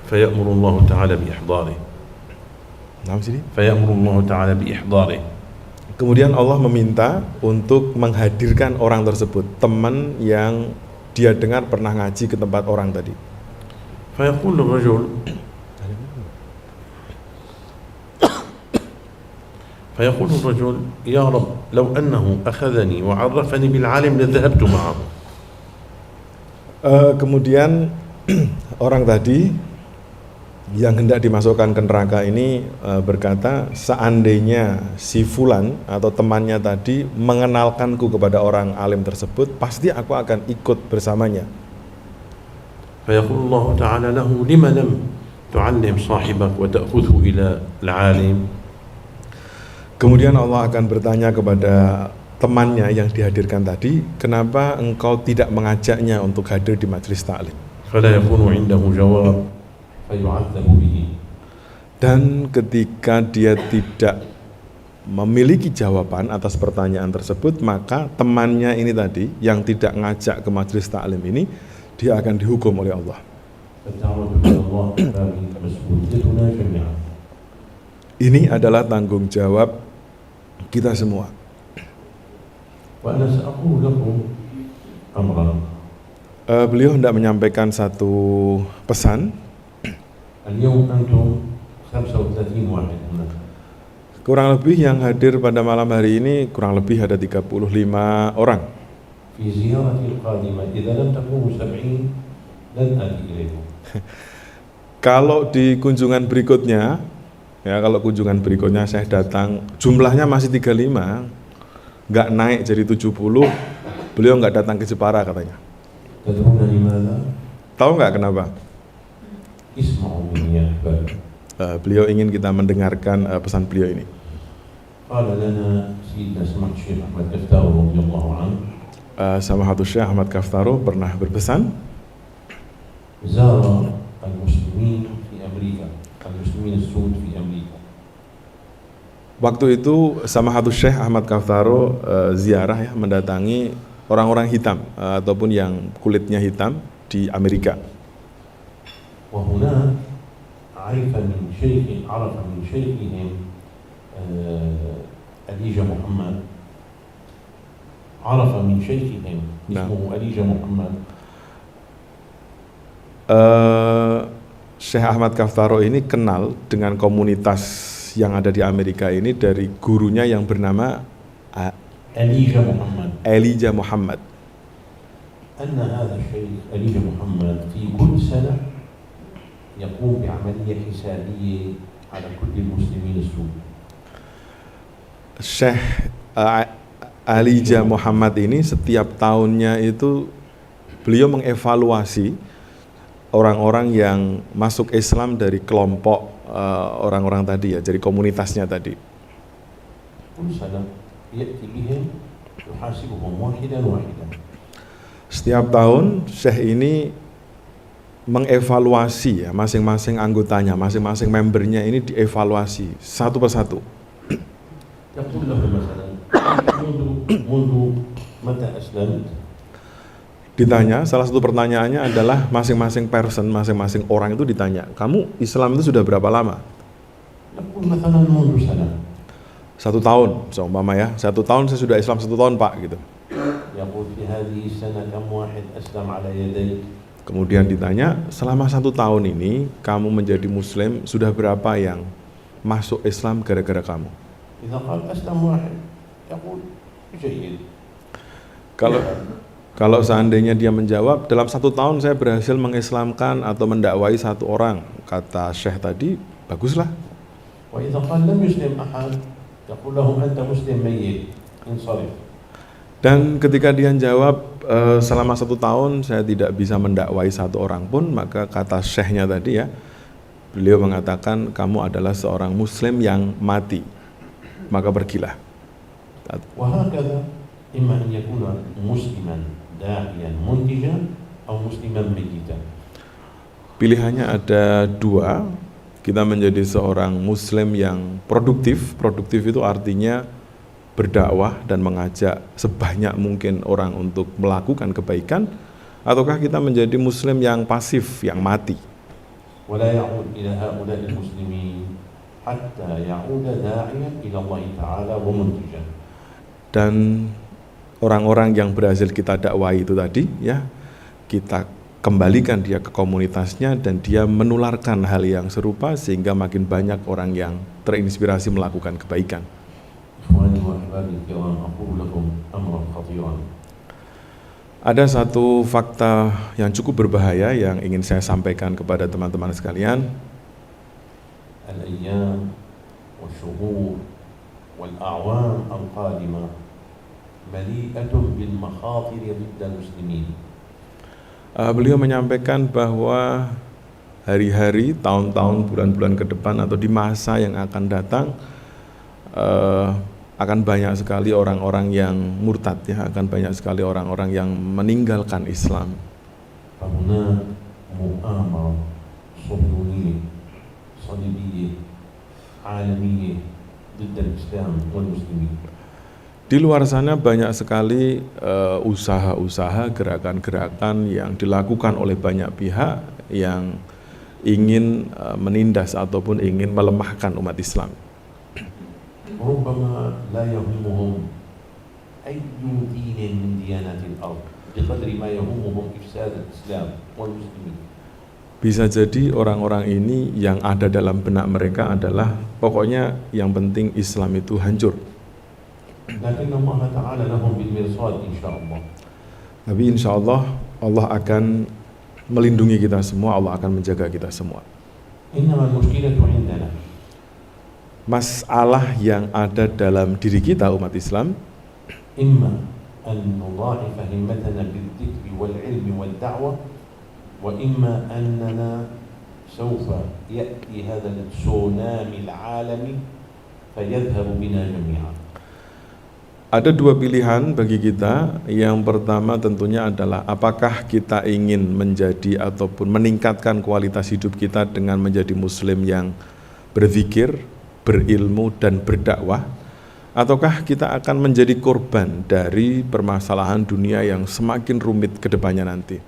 فيأمر الله تعالى بإحضاره. Nah, sini. فيأمر الله تعالى بإحضاره. Kemudian Allah meminta untuk menghadirkan orang tersebut, teman yang dia dengar pernah ngaji ke tempat orang tadi. فيقول الرجل يا رب لو أنه أخذني وعرفني بالعالم لذهبت معه. Kemudian orang tadi yang hendak dimasukkan ke neraka ini berkata, seandainya si fulan atau temannya tadi mengenalkanku kepada orang alim tersebut, pasti aku akan ikut bersamanya. فيقول الله تعالى له لما لم تعلم صاحبك وتأخذه إلى العالم. Kemudian Allah akan bertanya kepada temannya yang dihadirkan tadi, kenapa engkau tidak mengajaknya untuk hadir di majelis taklim? فلا يكون عنده جواب فيعذب به. Dan ketika dia tidak memiliki jawaban atas pertanyaan tersebut, maka temannya ini tadi yang tidak ngajak ke majelis taklim ini, dia akan dihukum oleh Allah. Ini adalah tanggung jawab kita semua. Beliau hendak menyampaikan satu pesan. Kurang lebih yang hadir pada malam hari ini kurang lebih ada 35 orang. Kalau di kunjungan berikutnya, ya kalau kunjungan berikutnya saya datang, jumlahnya masih 35, nggak naik jadi 70, beliau nggak datang ke Jepara katanya. Tahu nggak kenapa? Beliau ingin kita mendengarkan pesan beliau ini. Samahatul Syekh Ahmad Kaftaro pernah berpesan, waktu itu Samahatul Syekh Ahmad Kaftaro ziarah ya, mendatangi orang-orang hitam ataupun yang kulitnya hitam di Amerika. Syekh Ahmad Kaftaro ini kenal dengan komunitas yang ada di Amerika ini dari gurunya yang bernama Elijah Muhammad. Elijah Muhammad fi kulli sana yaqum bi amaliyah hisabiyah ala kulli muslimin as-Sud. Syekh Elijah Muhammad ini setiap tahunnya itu beliau mengevaluasi orang-orang yang masuk Islam dari kelompok orang-orang tadi ya, dari komunitasnya tadi. Setiap tahun Syekh ini mengevaluasi ya, masing-masing anggotanya, masing-masing membernya ini dievaluasi satu persatu. Ditanya, salah satu pertanyaannya adalah masing-masing person, masing-masing orang itu ditanya, kamu Islam itu sudah berapa lama? 1 tahun, seumpama ya, 1 tahun saya sudah Islam 1 tahun Pak gitu. Kemudian ditanya, selama 1 tahun ini kamu menjadi Muslim sudah berapa yang masuk Islam gara-gara kamu? Kalau seandainya dia menjawab, dalam 1 tahun saya berhasil mengislamkan atau mendakwai 1 orang, kata Syekh tadi, baguslah. Dan ketika dia jawab, selama 1 tahun saya tidak bisa mendakwai 1 orang pun, maka kata Syekhnya tadi ya, beliau mengatakan kamu adalah seorang Muslim yang mati, maka pergilah. Pilihannya ada 2, kita menjadi seorang muslim yang produktif. Produktif itu artinya berdakwah dan mengajak sebanyak mungkin orang untuk melakukan kebaikan, ataukah kita menjadi muslim yang pasif, yang mati. ولا يعود إلى هؤلاء المسلمين حتى يعود داعيا إلى الله تعالى ومنتجا. Dan orang-orang yang berhasil kita dakwai itu tadi, ya, kita kembalikan dia ke komunitasnya dan dia menularkan hal yang serupa sehingga makin banyak orang yang terinspirasi melakukan kebaikan. إخواني وأحبابي الكرام أقول لكم أمرا خطيرا. Ada satu fakta yang cukup berbahaya yang ingin saya sampaikan kepada teman-teman sekalian. الأيام والشهور والأعوام القادمة مليئة بالمخاطر ضد المسلمين. Beliau menyampaikan bahwa hari-hari, tahun-tahun, bulan-bulan ke depan atau di masa yang akan datang akan banyak sekali orang-orang yang murtad, ya, akan banyak sekali orang-orang yang meninggalkan Islam. فهناك مؤامرة صهيونية صليبية عالمية ضد الإسلام والمسلمين. Di luar sana banyak sekali usaha-usaha, gerakan-gerakan yang dilakukan oleh banyak pihak yang ingin menindas ataupun ingin melemahkan umat Islam. ربما لا يهمهم أي دين من ديانات الأرض بقدر ما يهمهم إفساد الإسلام والمسلمين. Bisa jadi orang-orang ini yang ada dalam benak mereka adalah pokoknya yang penting Islam itu hancur. لكن الله تعالى لهم بالمرصاد إن شاء الله. Tapi insya Allah, Allah akan melindungi kita semua, Allah akan menjaga kita semua. إنما المشكلة عندنا. Masalah yang ada dalam diri kita umat Islam, إما أن نضاعف همتنا بالذكر والعلم والدعوة، وإما أننا سوف يأتي هذا التسونامي العالمي فيذهب بنا جميعا. ada dua pilihan bagi kita. Yang pertama tentunya adalah apakah kita ingin menjadi ataupun meningkatkan kualitas hidup kita dengan menjadi muslim yang berzikir, berilmu dan berdakwah, ataukah kita akan menjadi korban dari permasalahan dunia yang semakin rumit ke depannya nanti.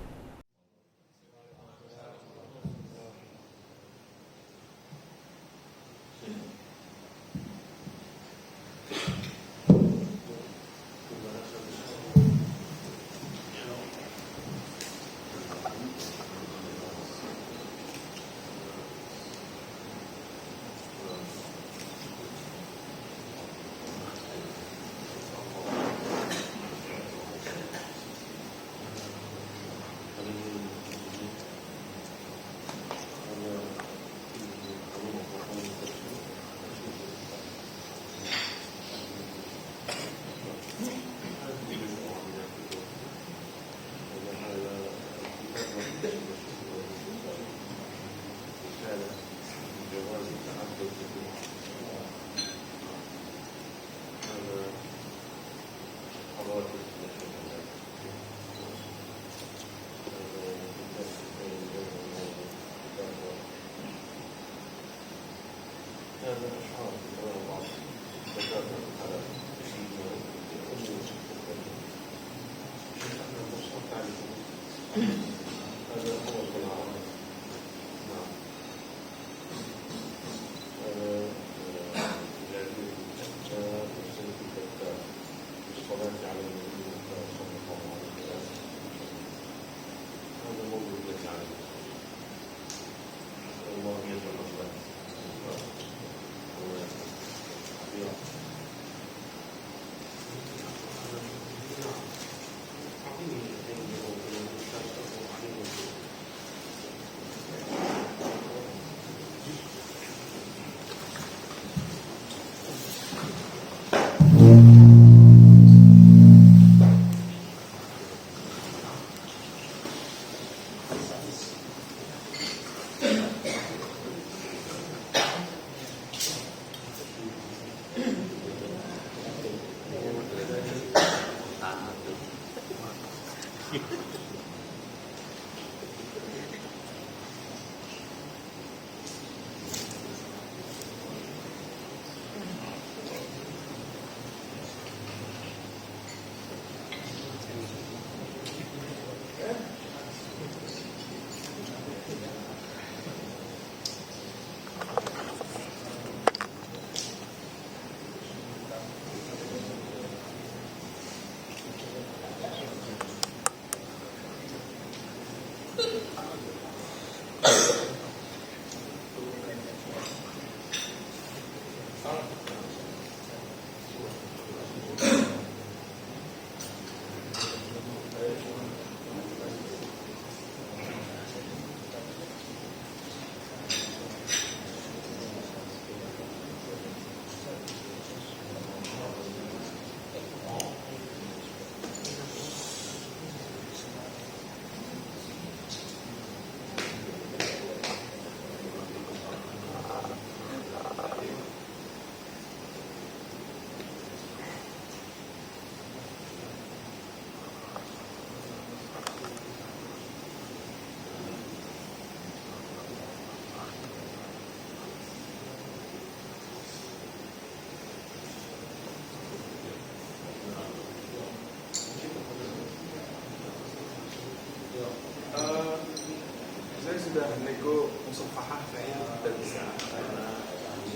Saya sudah nego musafahah, kayaknya tidak bisa karena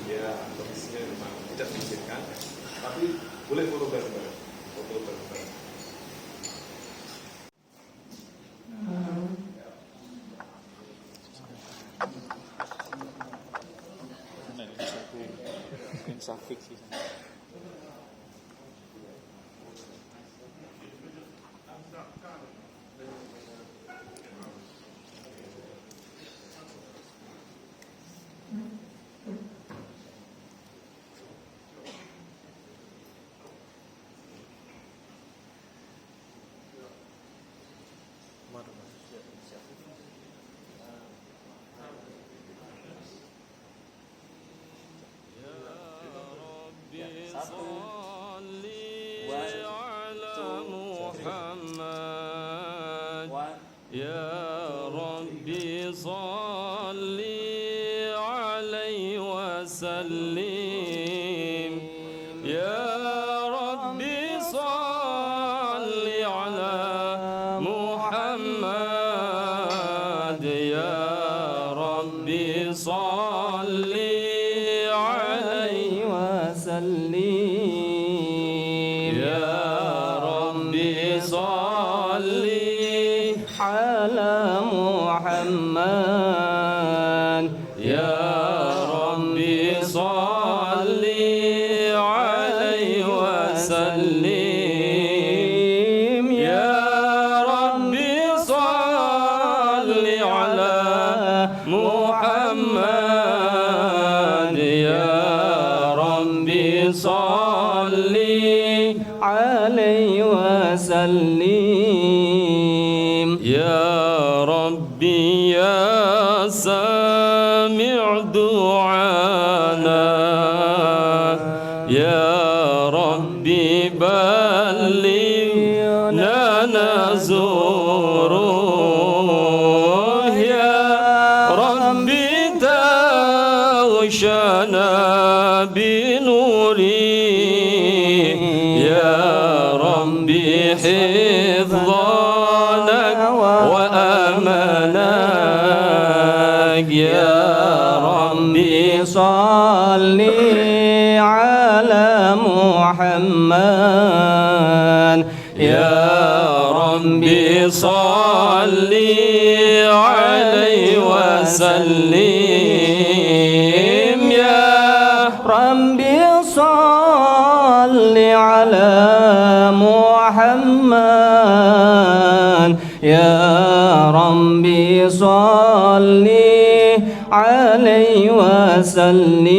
dia kondisinya memang tidak diizinkan, tapi boleh foto bareng-bareng. يا ربي صل عليه وسلم يا ربي صل على محمد يا ربي صل عليه وسلم يا ربي صل على محمد يا ربي صل عليه وسلم يا ربي صل على محمد يا ربي صل عليه وسلم يا ربي يا سامع دعانا يا ربي بلغنا نزوره يا ربي تغشنا بنوره يا ربي حفظانك وأمانك يا ربي صل على محمد يا ربي صل عليه وسلم يا ربي صل على محمد يا ربي صل عليه وسلم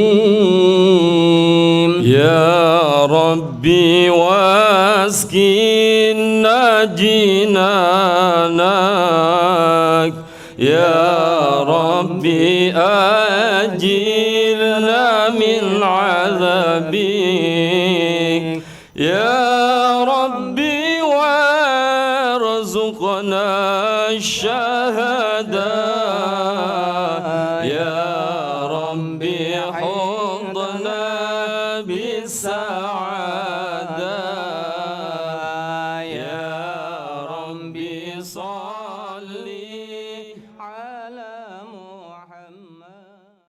يا ربي واسكننا جنانك يا ربي أجرنا من عذابك يا ربي وارزقنا الشهادة يا ربي حضنا بالسعادة